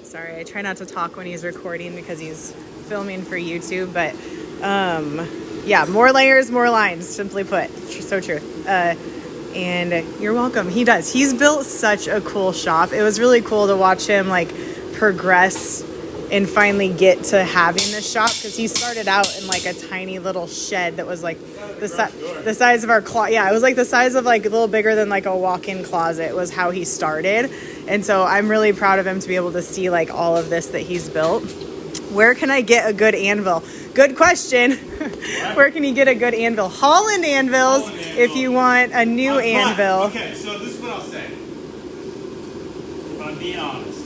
Sorry, I try not to talk when he's recording because he's filming for YouTube, but yeah, more layers, more lines, simply put. So true. And you're welcome. He does. He's built such a cool shop. It was really cool to watch him like progress and finally get to having this shop, because he started out in like a tiny little shed that was like the size of our closet. Yeah, it was like the size of like a little bigger than like a walk-in closet was how he started. And so I'm really proud of him to be able to see like all of this that he's built. Where can I get a good anvil? Good question. Where can you get a good anvil? Holland anvils, if you want a new anvil. Okay, so this is what I'll say. If I'm being honest.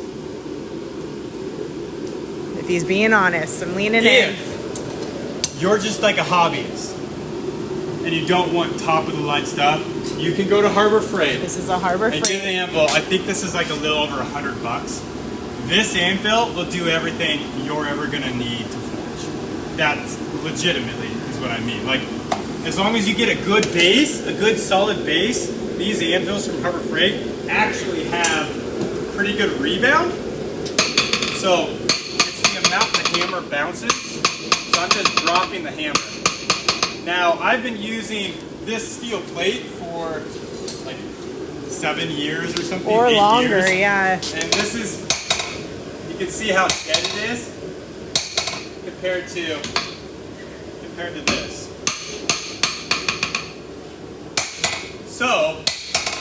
If he's being honest, I'm leaning in. You're just like a hobbyist and you don't want top of the line stuff, you can go to Harbor Freight. This is a Harbor Freight. And get an anvil. I think this is like a little over $100. This anvil will do everything you're ever gonna need to forge. That's legitimately is what I mean. Like, as long as you get a good base, a good solid base, these anvils from Harbor Freight actually have pretty good rebound. So it's the amount the hammer bounces. So I'm just dropping the hammer. Now, I've been using this steel plate for like 7 years or something. Or 8 longer, years. yeah. And this is, you can see how dead it is compared to this. So,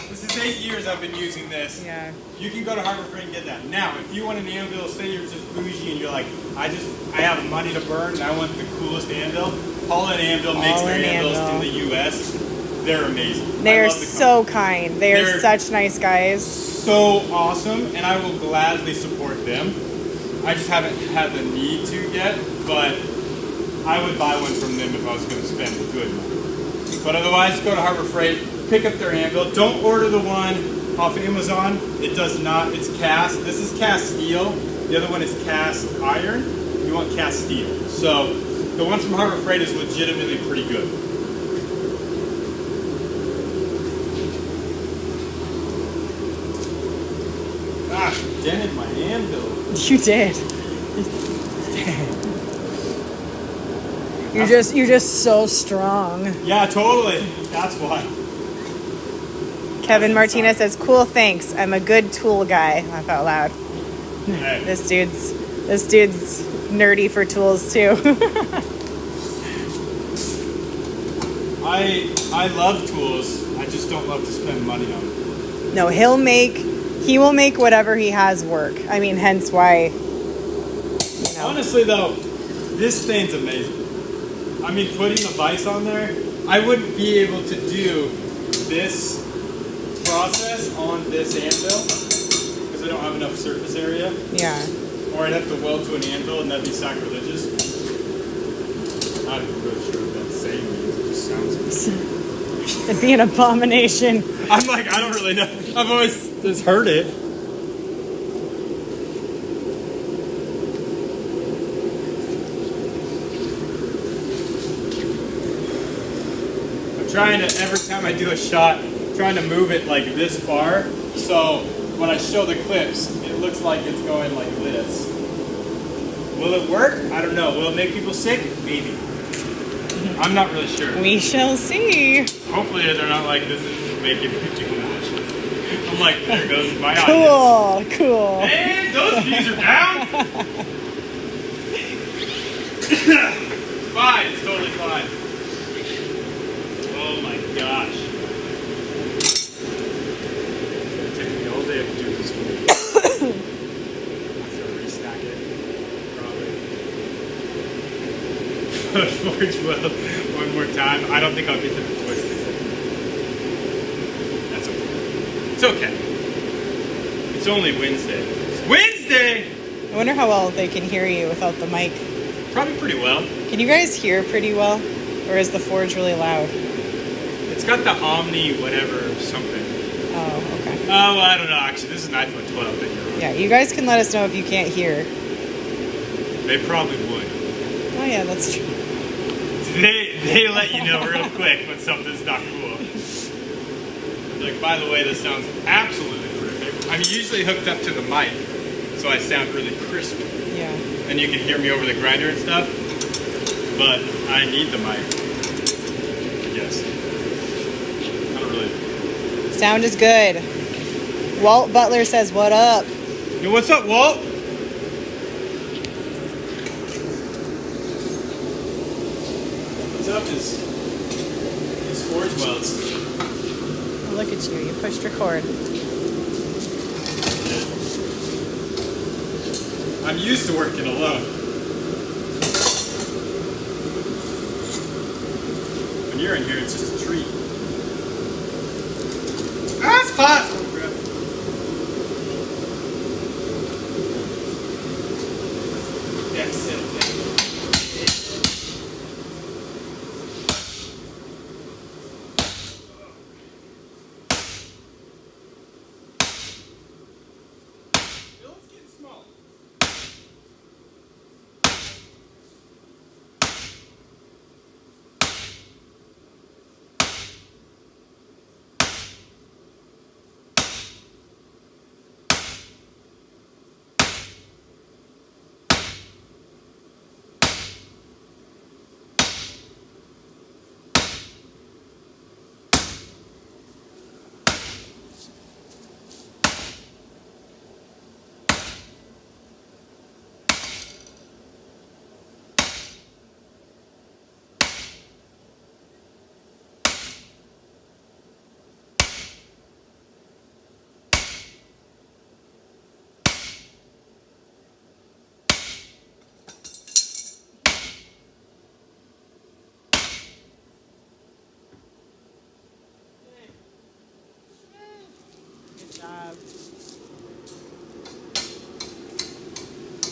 this is 8 years I've been using this. Yeah. You can go to Harbor Freight and get that. Now, if you want an anvil, say you're just bougie and you're like, I have money to burn and I want the coolest anvil. Holland Anvil makes their anvils in the U.S. They're amazing. They're so kind. They're such nice guys. So awesome, and I will gladly support them. I just haven't had the need to yet, but I would buy one from them if I was going to spend good money. But otherwise, go to Harbor Freight, pick up their anvil. Don't order the one off Amazon. It does not. It's cast. This is cast steel. The other one is cast iron. You want cast steel. So the one from Harbor Freight is legitimately pretty good. Ah, dented my anvil. You did. You're just so strong. Yeah, totally. That's why. Kevin Martinez says, "Cool, thanks. I'm a good tool guy." Laugh out loud. Hey. This dude's nerdy for tools too. I love tools. I just don't love to spend money on them. No, he will make whatever he has work. I mean, hence why. Honestly, though, this thing's amazing. I mean, putting the vise on there, I wouldn't be able to do this process on this anvil because I don't have enough surface area. Yeah. Or I'd have to weld to an anvil, and that'd be sacrilegious. I'm not really sure what that's saying means. It just sounds good. It'd be an abomination. I'm like, I don't really know. I've always just heard it. I'm trying to, every time I do a shot, trying to move it like this far. So when I show the clips, it looks like it's going like this. Will it work? I don't know. Will it make people sick? Maybe. I'm not really sure. We shall see. Hopefully they're not like, this is making people nauseous. I'm like, there goes my audience. Cool. And those views are down. Fine, it's totally fine. Oh my gosh. It's gonna take me all day to do this one. I have to restack it. Probably. Forge well one more time. I don't think I'll get to the twisted. That's okay. It's okay. It's only Wednesday. It's Wednesday! I wonder how well they can hear you without the mic. Probably pretty well. Can you guys hear pretty well? Or is the Forge really loud? It's got the Omni whatever something. Oh, okay. Oh, I don't know. Actually, this is an iPhone 12 that you're on. Yeah, you guys can let us know if you can't hear. They probably would. Oh yeah, that's true. They let you know real quick when something's not cool. Like, by the way, this sounds absolutely terrific. I'm usually hooked up to the mic, so I sound really crisp. Yeah. And you can hear me over the grinder and stuff. But I need the mic. Yes. I don't really. Sound is good. Walt Butler says, "What up?" Yo, what's up, Walt? What's up is forge welds. Oh, look at you. You pushed record. I'm used to working alone. When you're in here, it's just a treat. Ah, it's hot! Oh, crap. Yeah, sit down. It's getting small. Good job.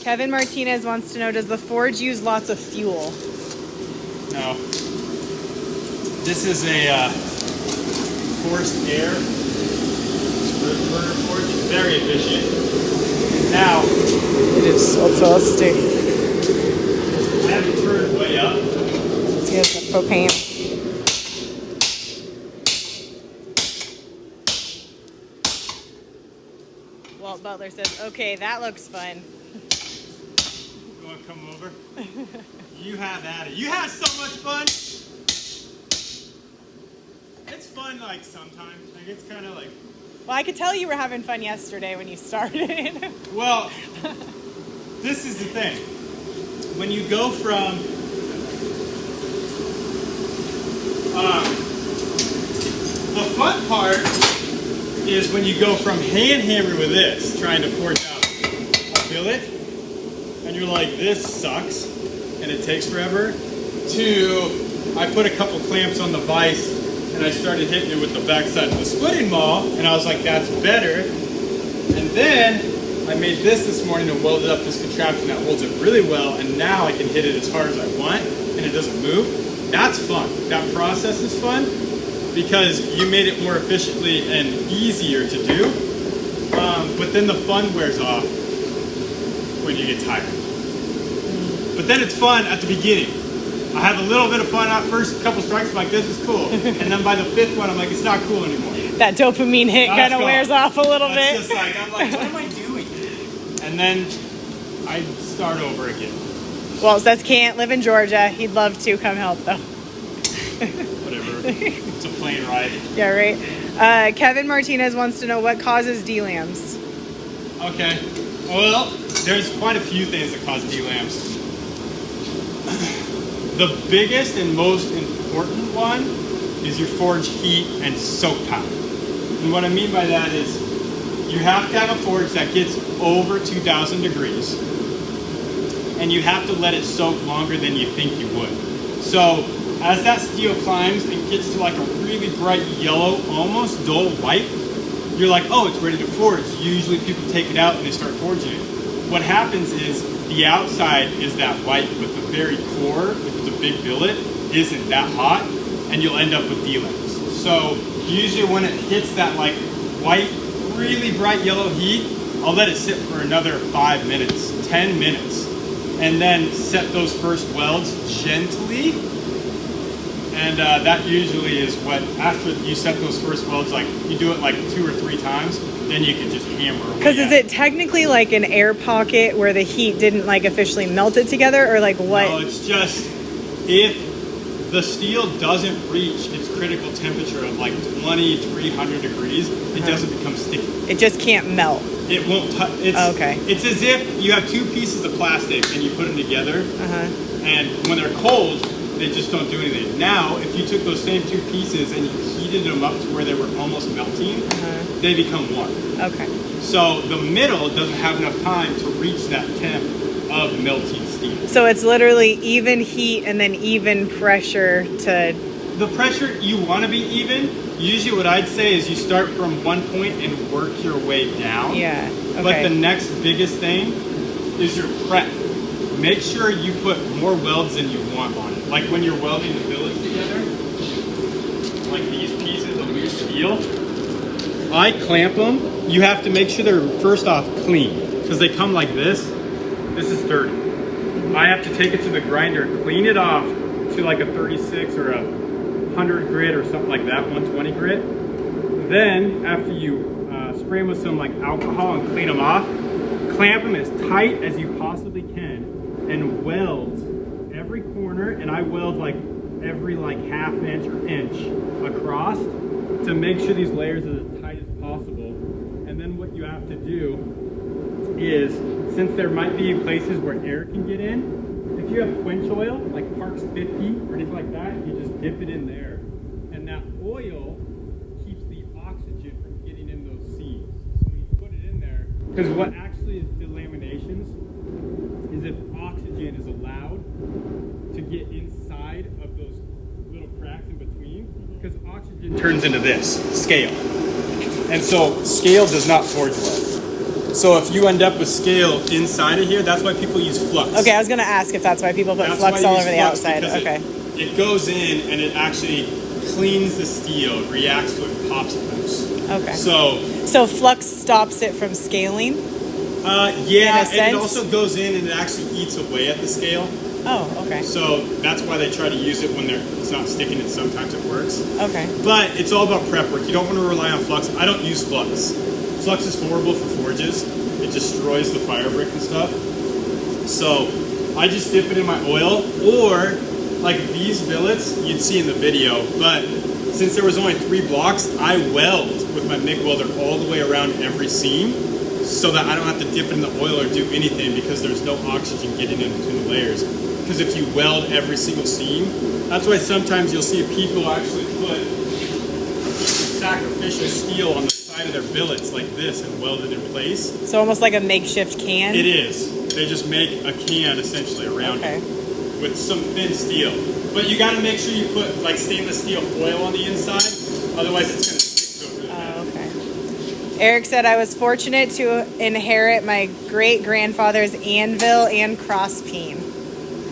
Kevin Martinez wants to know, does the Forge use lots of fuel? No. This is a forced air burner forge. It's very efficient. Now, it is so toasty. I have it turned way up. Let's get the propane. Walt Butler says, okay, that looks fun. You want to come over? You have at it. You have so much fun. It's fun, like, sometimes. Like, it's kind of like... Well, I could tell you were having fun yesterday when you started. Well, this is the thing. When you go from... the fun part is when you go from hand hammer with this, trying to forge out a billet, and you're like, this sucks, and it takes forever, to I put a couple clamps on the vise, and I started hitting it with the backside of the splitting maul, and I was like, that's better. And then I made this morning and welded up this contraption that holds it really well, and now I can hit it as hard as I want, and it doesn't move. That's fun. That process is fun, because you made it more efficiently and easier to do. But then the fun wears off when you get tired. But then it's fun at the beginning. I have a little bit of fun at first, couple strikes, I'm like, this is cool. And then by the fifth one, I'm like, it's not cool anymore. That dopamine hit kind of wears off a little bit. Just like, I'm like, what am I doing? And then I start over again. Well, says can't live in Georgia. He'd love to come help, though. Whatever. It's a plane ride. Yeah, right. Kevin Martinez wants to know what causes D-lambs. Okay. Well, there's quite a few things that cause D-lambs. The biggest and most important one is your forge heat and soak time. And what I mean by that is you have to have a forge that gets over 2,000 degrees, and you have to let it soak longer than you think you would. So as that steel climbs and gets to like a really bright yellow, almost dull white, you're like, oh, it's ready to forge. Usually people take it out and they start forging it. What happens is the outside is that white, but the very core, if it's a big billet, isn't that hot, and you'll end up with D-lambs. So usually when it hits that like white, really bright yellow heat, I'll let it sit for another 5 minutes, 10 minutes, and then set those first welds gently. And that usually is what, after you set those first welds, like you do it like 2 or 3 times, then you can just hammer away. Because is it technically like an air pocket where the heat didn't like officially melt it together, or like what? No, it's just if the steel doesn't reach its critical temperature of like 2,300 degrees, it doesn't become sticky. It just can't melt. It won't touch. Okay. It's as if you have 2 pieces of plastic and you put them together, and when they're cold, they just don't do anything. Now, if you took those same 2 pieces and you heated them up to where they were almost melting, they become one. Okay. So the middle doesn't have enough time to reach that temp of melting steel. So it's literally even heat and then even pressure to... The pressure, you want to be even. Usually what I'd say is you start from one point and work your way down. Yeah, okay. But the next biggest thing is your prep. Make sure you put more welds than you want on it. Like when you're welding the billets together, like these pieces of loose steel, I clamp them. You have to make sure they're first off clean, because they come like this. This is dirty. I have to take it to the grinder, clean it off to like a 36 or a 100 grit or something like that, 120 grit. Then after you spray them with some like alcohol and clean them off, clamp them as tight as you possibly can and weld every corner, and I weld like every like ½ inch or inch across to make sure these layers are as tight as possible. And then what you have to do is, since there might be places where air can get in, if you have quench oil, like Parks 50 or anything like that, you just dip it in there, and that oil keeps the oxygen from getting in those seams. So when you put it in there, because what actually is delaminations is if oxygen is allowed to get inside of those little cracks in between, because oxygen turns into this, scale. And so scale does not forge well. So if you end up with scale inside of here, that's why people use flux. Okay, I was going to ask if that's why people put flux all over the outside. Okay. it goes in and it actually cleans the steel. It reacts to it and pops it loose. Okay. So flux stops it from scaling? Yeah, and it also goes in and it actually eats away at the scale. Oh, okay. So that's why they try to use it when it's not sticking, and sometimes it works. Okay. But it's all about prep work. You don't want to rely on flux. I don't use flux. Flux is horrible for forges. It destroys the fire brick and stuff. So I just dip it in my oil, or like these billets you'd see in the video, but since there was only 3 blocks, I weld with my MIG welder all the way around every seam so that I don't have to dip it in the oil or do anything, because there's no oxygen getting in between the layers. Because if you weld every single seam, that's why sometimes you'll see people actually put sacrificial steel on the side of their billets like this and weld it in place. So almost like a makeshift can? It is. They just make a can essentially around it with some thin steel. But you got to make sure you put like stainless steel foil on the inside, otherwise it's going to stick to it really bad. Okay. Eric said, I was fortunate to inherit my great-grandfather's anvil and cross peen.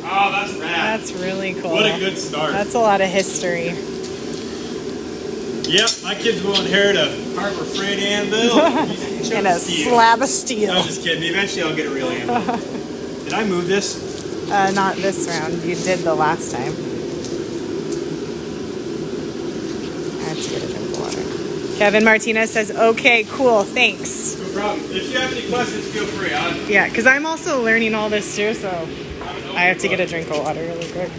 Oh, that's rad. That's really cool. What a good start. That's a lot of history. Yep, my kids will inherit a Harbor Freight anvil and a slab of steel. No, just kidding. Eventually I'll get a real anvil. Did I move this? Not this round. You did the last time. I have to get a drink of water. Kevin Martinez says, okay, cool, thanks. No problem. If you have any questions, feel free. Yeah, because I'm also learning all this too, so I have to get a drink of water really quick.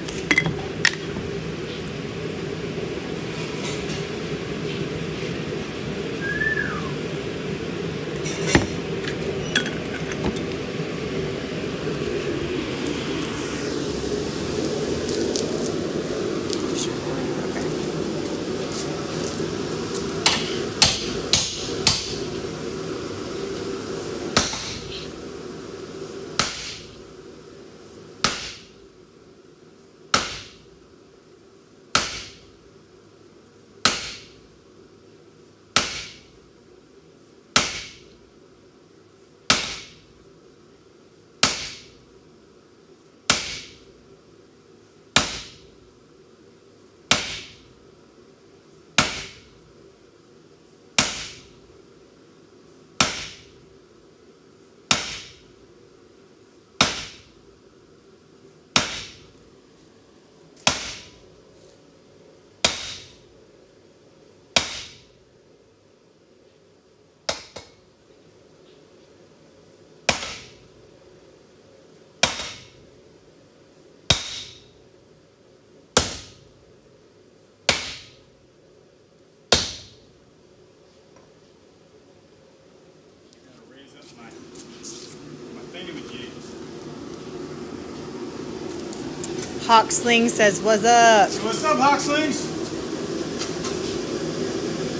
Hawksling says, what's up? So what's up, Hawkslings?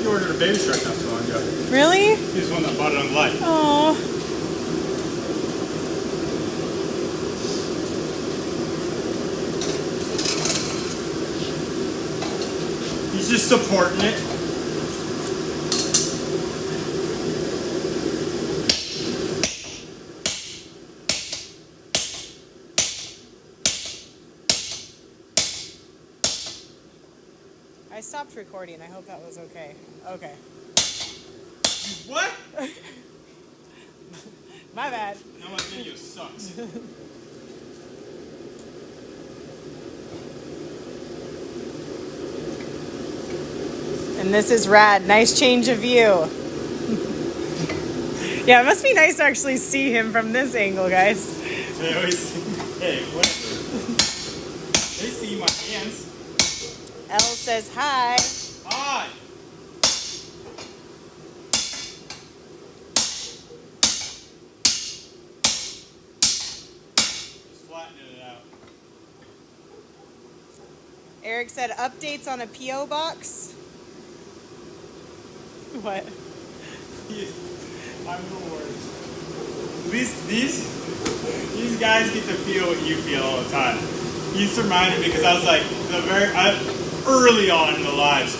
You ordered a baby shark not so long ago. Really? He's the one that bought it on light. Oh. He's just supporting it. I stopped recording. I hope that was okay. Okay. What? My bad. Now my video sucks. And this is rad. Nice change of view. Yeah, it must be nice to actually see him from this angle, guys. They always, hey, whatever. They see my hands. Elle says hi. Hi. Just flattening it out. Eric said updates on a P.O. box. What? I'm the worst. At least these guys get to feel what you feel all the time. He's reminded me because I was like early on in the lives.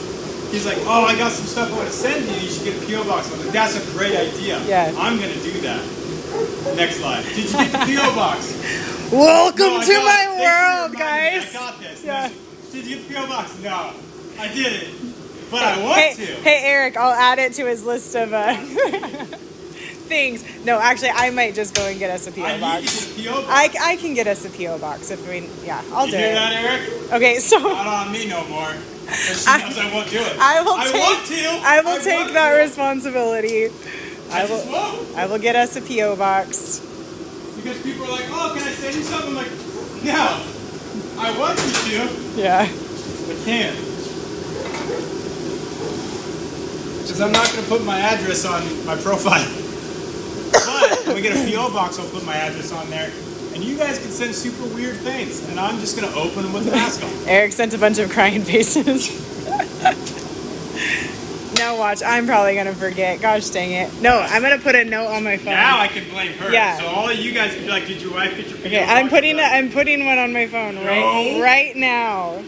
He's like, oh, I got some stuff I want to send you. You should get a P.O. box. I was like, that's a great idea. Yeah. I'm gonna do that. Next slide. Did you get the P.O. box? Welcome No, to my thanks for world, reminding me. guys. I got this. Yeah. Did you get the PO box? No, I didn't. But I want to. Hey, Eric, I'll add it to his list of things. No, actually, I might just go and get us a PO I box. need to get a PO box. I can get us a PO box if we. Yeah, I'll do You hear it. that, Eric? Okay, so Not on me no more. 'Cause she knows I won't do it. I want to. I will take that responsibility. I just won't. I will get us a PO box. Because people are like, oh, can I send you something? I'm like, no. I want you to. Yeah. I can't. Because I'm not going to put my address on my profile. But when we get a PO box, I'll put my address on there. And you guys can send super weird things. And I'm just going to open them with the mask on. Eric sent a bunch of crying faces. Now watch, I'm probably going to forget. Gosh dang it. No, I'm going to put a note on my phone. Now I can blame her. Yeah. So all of you guys can be like, did your wife get your PO Okay, box? I'm putting one on my phone right now.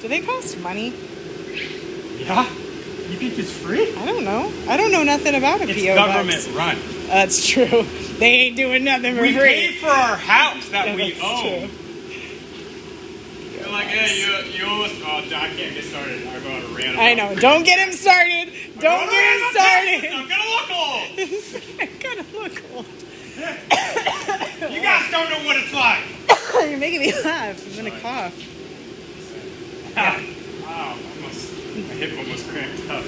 Do they cost money? Yeah. You think it's free? I don't know. I don't know nothing about a It's PO box. government run. That's true. They ain't doing nothing for We free. pay for our house that we That's own. true. They're like, hey, you owe us. Oh, I can't get started. I go on a rant. I know. Don't get him started. Don't get him started. I'm gonna look old. I'm gonna look old. You guys don't know what it's like. You're making me laugh. I'm gonna cough. Wow, my hip almost cramped up.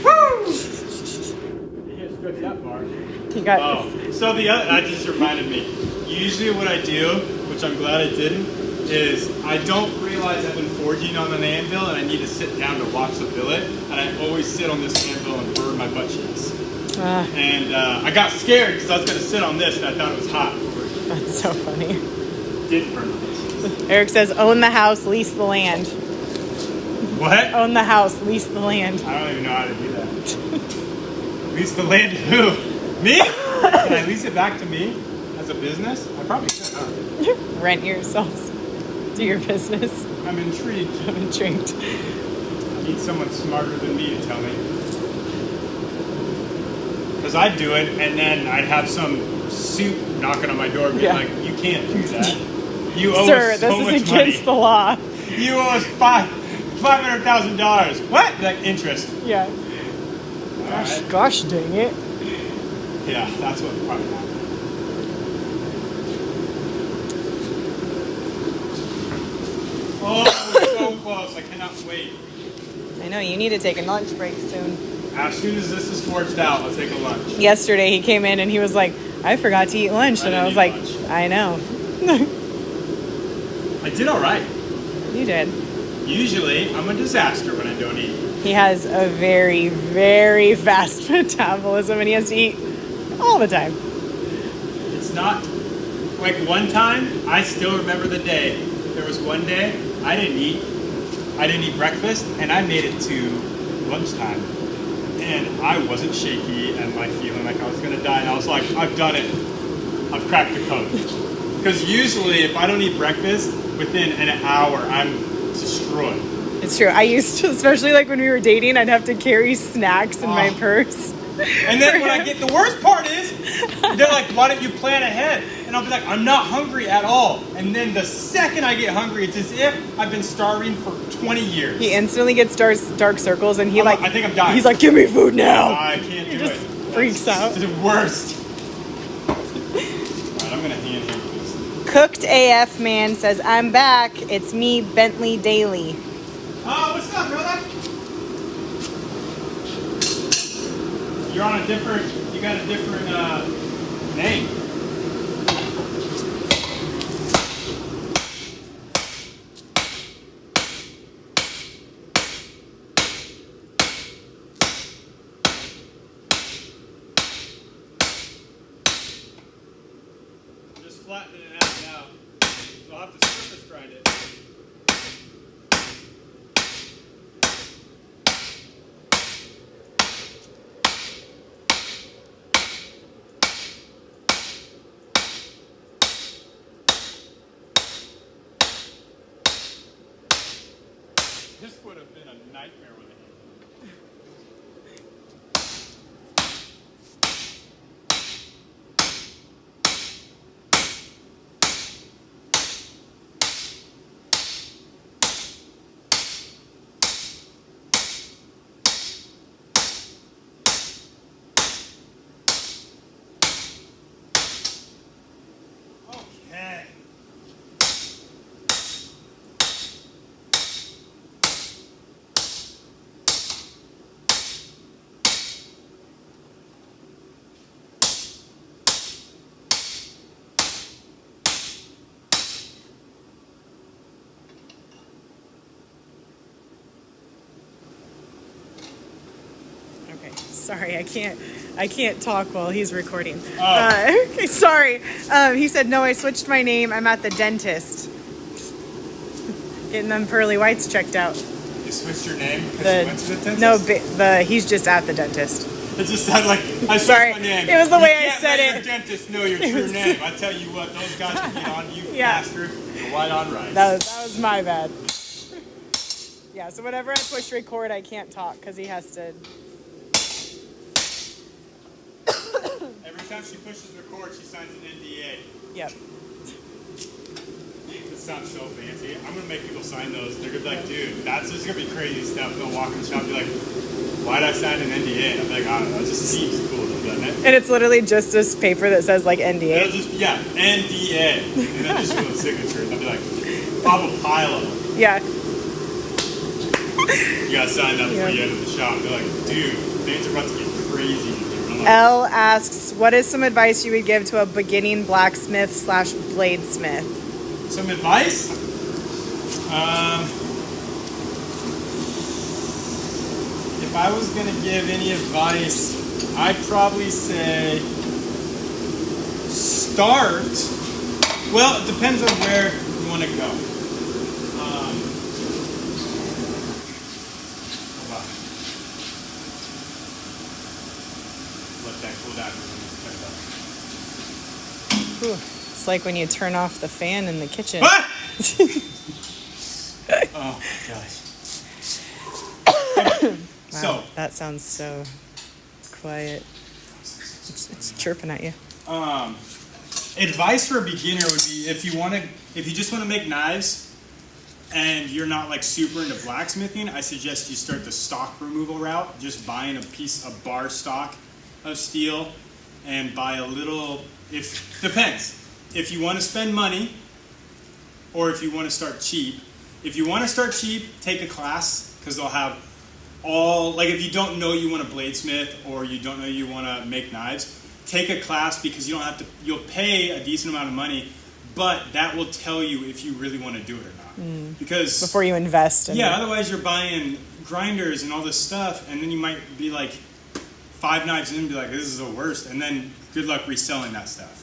Woo! You can't stretch that far. You got. Oh, so that just reminded me. Usually what I do, which I'm glad I didn't, is I don't realize I've been forging on an anvil and I need to sit down to watch the billet, and I always sit on this anvil and burn my butt cheeks. And I got scared because I was going to sit on this and I thought it was hot. That's so funny. Didn't burn my butt cheeks. Eric says, "Own the house, lease the land." What? Own the house, lease the land. I don't even know how to do that. Lease the land to who? Me? Can I lease it back to me as a business? I probably could. Huh? Rent yourselves. Do your business. I'm intrigued. I'm intrigued. I need someone smarter than me to tell me. Because I'd do it, and then I'd have some suit knocking on my door being like, you can't do that. You owe Sir, us so much this is against the law. You owe us $500,000. What? Like interest. Yeah. Right. Gosh dang it. Yeah, that's what probably happened. Oh, we're so close. I cannot wait. I know, you need to take a lunch break soon. As soon as this is forged out, I'll take a lunch. Yesterday he came in and he was like, I forgot to eat lunch. And I was like, lunch. I know. I did all right. You did. Usually, I'm a disaster when I don't eat. He has a very, very fast metabolism and he has to eat all the time. It's not like one time. I still remember the day. There was one day I didn't eat breakfast, and I made it to lunchtime, and I wasn't shaky and like feeling like I was gonna die. And I was like, I've done it. I've cracked the code. Because usually, if I don't eat breakfast within an hour, I'm destroyed. It's true. I used to, especially like when we were dating, I'd have to carry snacks in my purse. And then when I get, the worst part is, they're like, why don't you plan ahead? And I'll be like, I'm not hungry at all. And then the second I get hungry, it's as if I've been starving for 20 years. He instantly gets dark circles and I think I'm dying. He's like, give me food now. I can't do He it. just freaks out. It's the worst. Alright, I'm gonna hand him this. Cooked AF man says, I'm back. It's me, Bentley Daly. Oh, what's up, brother? You're on a different, you got a different name. Just flattening it out now. So I'll have to surface grind it. This would have been a nightmare with a Sorry, I can't talk while he's recording. Oh. Sorry. He said, no, I switched my name. I'm at the dentist. Getting them pearly whites checked out. You switched your name because you went to the dentist? No, he's just at the dentist. It just sounded like I Sorry, switched my name. it was the way I can't said let it. Your dentist know your true name. I tell you what, those guys can get on you Yeah. faster than white on rice. That was my bad. Yeah, so whenever I push record, I can't talk because he has to. Every time she pushes record, she signs an NDA. Yep. It sounds so fancy. I'm gonna make people sign those. They're gonna be like, dude, that's just gonna be crazy stuff. They'll walk in the shop and be like, why'd I sign an NDA? And I'm like, I don't know, it just seems cool, doesn't it? And it's literally just this paper that says like NDA. It'll just, yeah, NDA. And then just with a signature. I'll be like, pop a pile of them. Yeah. You gotta sign up before you enter the shop. They're like, dude, things are about to get crazy in here. I'm like, L asks, what is some advice you would give to a beginning blacksmith / bladesmith? some advice? If I was gonna give any advice, I'd probably say start. Well, it depends on where you want to go. Hold on. Let that cool down. Ooh, it's like when you turn off the fan in the kitchen. What? Oh gosh. Wow, So that sounds so quiet. It's chirping at you. advice for a beginner would be if you just want to make knives and you're not like super into blacksmithing, I suggest you start the stock removal route, just buying a bar stock of steel and buy a little, depends. If you want to spend money or if you want to start cheap. If you want to start cheap, take a class because they'll have if you don't know you want to bladesmith or you don't know you want to make knives, take a class because you'll pay a decent amount of money, but that will tell you if you really want to do it or not. Because before you invest in otherwise you're buying grinders and all this stuff and then you might be like 5 knives in and be like, this is the worst, and then good luck reselling that stuff.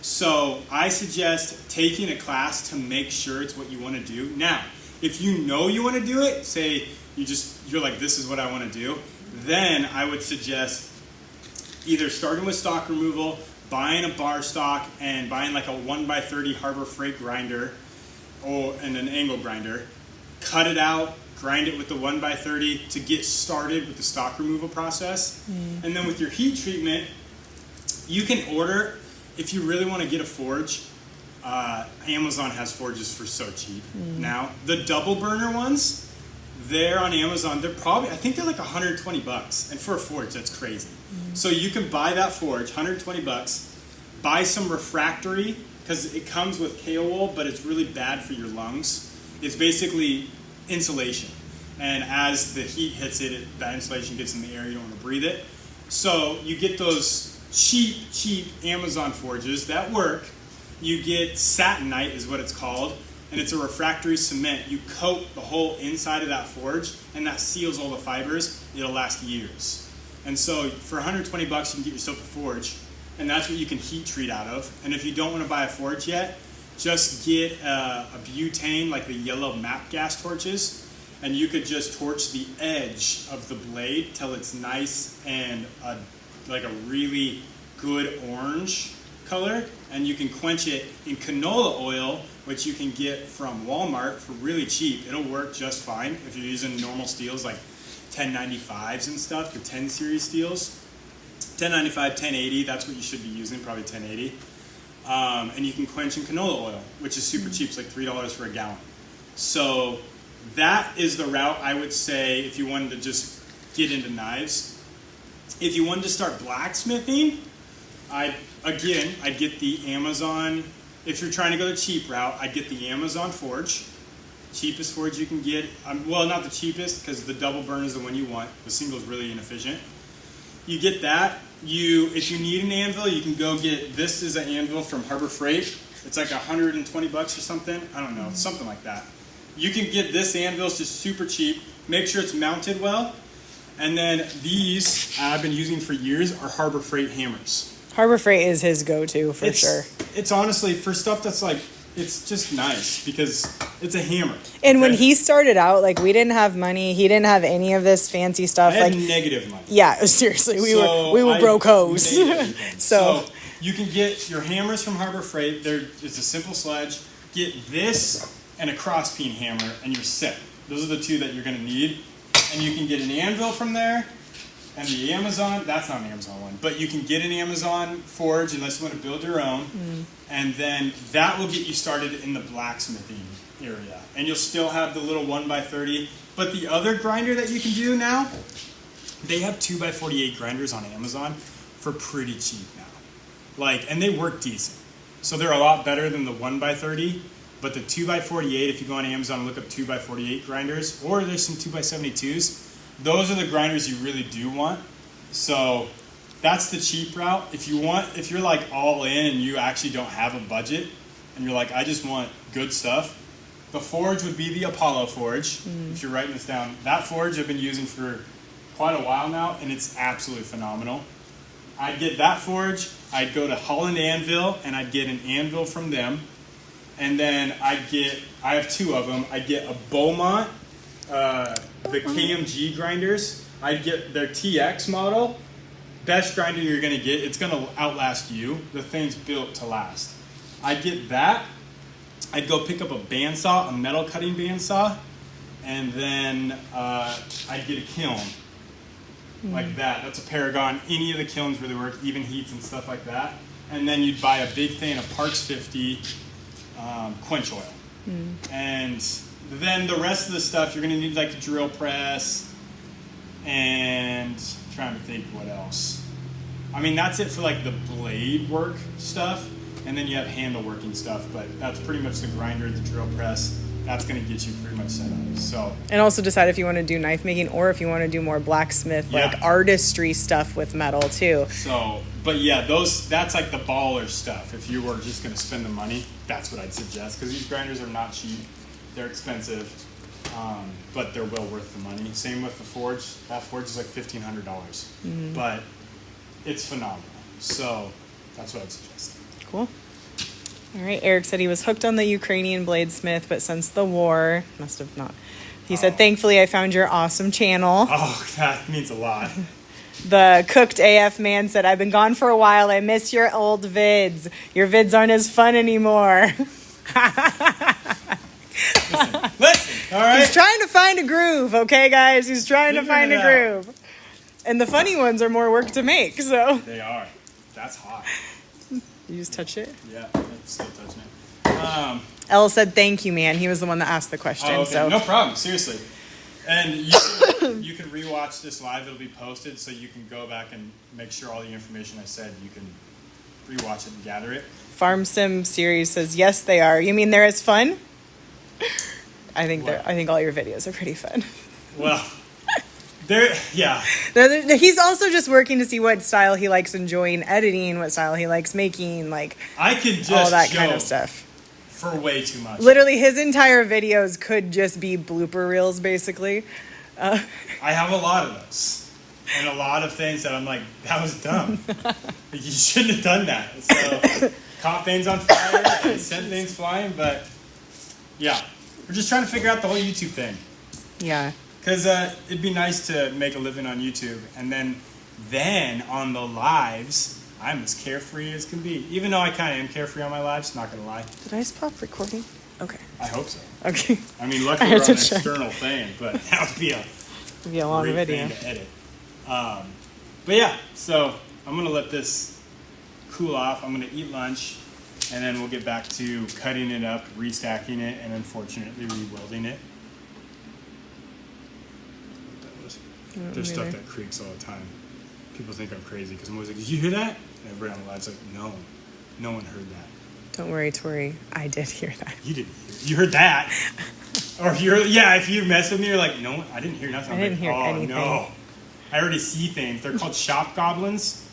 So I suggest taking a class to make sure it's what you want to do. Now, if you know you want to do it, say you're like, this is what I want to do, then I would suggest either starting with stock removal, buying a bar stock, and buying like a 1x30 Harbor Freight grinder and an angle grinder. Cut it out, grind it with the 1x30 to get started with the stock removal process. And then with your heat treatment, you can order, if you really want to get a forge, Amazon has forges for so cheap now. The double burner ones, they're on Amazon. I think they're like $120, and for a forge, that's crazy. So you can buy that forge, $120. Buy some refractory because it comes with KO, but it's really bad for your lungs. It's basically insulation, and as the heat hits it, that insulation gets in the air. You don't want to breathe it. So you get those cheap Amazon forges that work. You get satinite is what it's called, and it's a refractory cement. You coat the whole inside of that forge, and that seals all the fibers. It'll last years. And so for $120, you can get yourself a forge, and that's what you can heat treat out of. And if you don't want to buy a forge yet, just get a butane, like the yellow MAP gas torches, and you could just torch the edge of the blade till it's nice and like a really good orange color, and you can quench it in canola oil, which you can get from Walmart for really cheap. It'll work just fine if you're using normal steels like 1095s and stuff, the 10 series steels. 1095, 1080, that's what you should be using, probably 1080. And you can quench in canola oil, which is super cheap. It's like $3 for a gallon. So that is the route I would say if you wanted to just get into knives. If you wanted to start blacksmithing, I'd get the Amazon. If you're trying to go the cheap route, I'd get the Amazon forge. Cheapest forge you can get. Well, not the cheapest because the double burn is the one you want. The single is really inefficient. You get that. If you need an anvil, you can go get, this is an anvil from Harbor Freight. It's like $120 or something. I don't know, something like that. You can get this anvil, it's just super cheap. Make sure it's mounted well. And then these I've been using for years are Harbor Freight hammers. Harbor Freight is his go-to for sure. It's honestly for stuff that's like, it's just nice because it's a hammer. And when he started out, like we didn't have money. He didn't have any of this fancy stuff. I had like negative money. Yeah, seriously, we were broke hoes. So you can get your hammers from Harbor Freight. It's a simple sledge. Get this and a cross peen hammer, and you're set. Those are the two that you're going to need. And you can get an anvil from there. And the Amazon, that's not an Amazon one, but you can get an Amazon forge unless you want to build your own. And then that will get you started in the blacksmithing area. And you'll still have the little 1x30. But the other grinder that you can do now, they have 2x48 grinders on Amazon for pretty cheap now. And they work decent. So they're a lot better than the 1x30. But the 2x48, if you go on Amazon and look up 2x48 grinders, or there's some 2x72s, those are the grinders you really do want. So that's the cheap route. If you're like all in and you actually don't have a budget and you're like, I just want good stuff, the forge would be the Apollo forge. If you're writing this down, that forge I've been using for quite a while now, and it's absolutely phenomenal. I'd get that forge, I'd go to Holland Anvil, and I'd get an anvil from them. And then I have two of them. I'd get a Beaumont, the KMG grinders. I'd get their TX model. Best grinder you're going to get. It's going to outlast you. The thing's built to last. I'd get that. I'd go pick up a bandsaw, a metal cutting bandsaw. And then I'd get a kiln. Like that. That's a Paragon. Any of the kilns really work, even heats and stuff like that. And then you'd buy a big thing of Parks 50 quench oil. And then the rest of the stuff, you're going to need like a drill press and I'm trying to think what else. I mean, that's it for like the blade work stuff. And then you have handle working stuff, but that's pretty much the grinder, the drill press. That's going to get you pretty much set up. So, and also decide if you want to do knife making or if you want to do more blacksmith, like artistry stuff with metal too. So, but yeah, that's like the baller stuff. If you were just going to spend the money, that's what I'd suggest. Because these grinders are not cheap. They're expensive, but they're well worth the money. Same with the forge. That forge is like $1,500. But it's phenomenal. So that's what I'd suggest. Cool. All right, Eric said he was hooked on the Ukrainian bladesmith, but since the war, must have not. He said, thankfully, I found your awesome channel. Oh, that means a lot. The Cooked AF man said, I've been gone for a while. I miss your old vids. Your vids aren't as fun anymore. Listen, all right? He's trying to find a groove, okay, guys? He's trying to find a groove. And the funny ones are more work to make, so. They are. That's hot. You just touch it? Yeah, I'm still touching it. Elle said, thank you, man. He was the one that asked the question. Oh, okay. So. No problem, seriously. And you can rewatch this live. It'll be posted, so you can go back and make sure all the information I said, you can rewatch it and gather it. Farm Sim series says, yes, they are. You mean they're as fun? I think all your videos are pretty fun. Well, yeah. He's also just working to see what style he likes enjoying editing, what style he likes making, like I could just all that kind of stuff. For way too much. Literally, his entire videos could just be blooper reels, basically. I have a lot of those. And a lot of things that I'm like, that was dumb. You shouldn't have done that. So, caught things on fire and sent things flying, but yeah. We're just trying to figure out the whole YouTube thing. Yeah. Because it'd be nice to make a living on YouTube. And then on the lives, I'm as carefree as can be. Even though I kind of am carefree on my lives, not going to lie. Did I stop recording? Okay. I hope so. Okay. I mean, luckily we're on an external thing, but that would be a long great video thing to edit. But yeah, so I'm going to let this cool off. I'm going to eat lunch, and then we'll get back to cutting it up, restacking it, and unfortunately re-welding it. There's stuff that creaks all the time. People think I'm crazy because I'm always like, did you hear that? And everybody on the live's like, no one heard that. Don't worry, Tori. I did hear that. You didn't hear it. You heard that. Or if you mess with me, you're like, no, I didn't hear nothing. I didn't hear anything. No. I already see things. They're called shop goblins.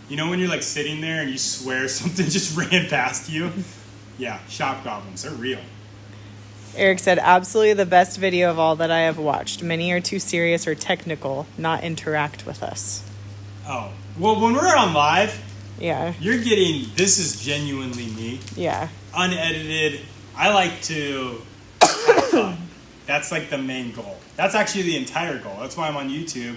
You know when you're like sitting there and you swear something just ran past you? Yeah, shop goblins. They're real. Eric said, absolutely the best video of all that I have watched. Many are too serious or technical, not interact with us. Oh. Well, when we're on live, Yeah. you're getting, this is genuinely me. Yeah. Unedited. I like to have fun. That's like the main goal. That's actually the entire goal. That's why I'm on YouTube,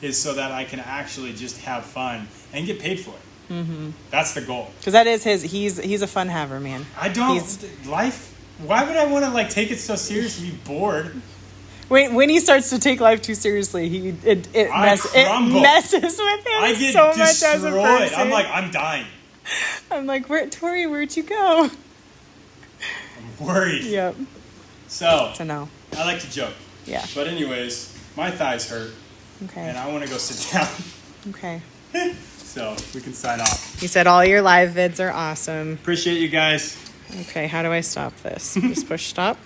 is so that I can actually just have fun and get paid for it. Mm-hmm. That's the goal. Because that is he's a fun haver, man. I don't, life, why would I want to like take it so serious and be bored? When he starts to take life too seriously, it messes with him I get so much destroyed. as a person. I'm like, I'm dying. I'm like, Tori, where'd you go? I'm worried. Yep. So no. I like to joke. Yeah. But anyways, my thighs hurt. Okay. And I want to go sit down. Okay. So we can sign off. He said all your live vids are awesome. Appreciate you guys. Okay, how do I stop this? Just push stop.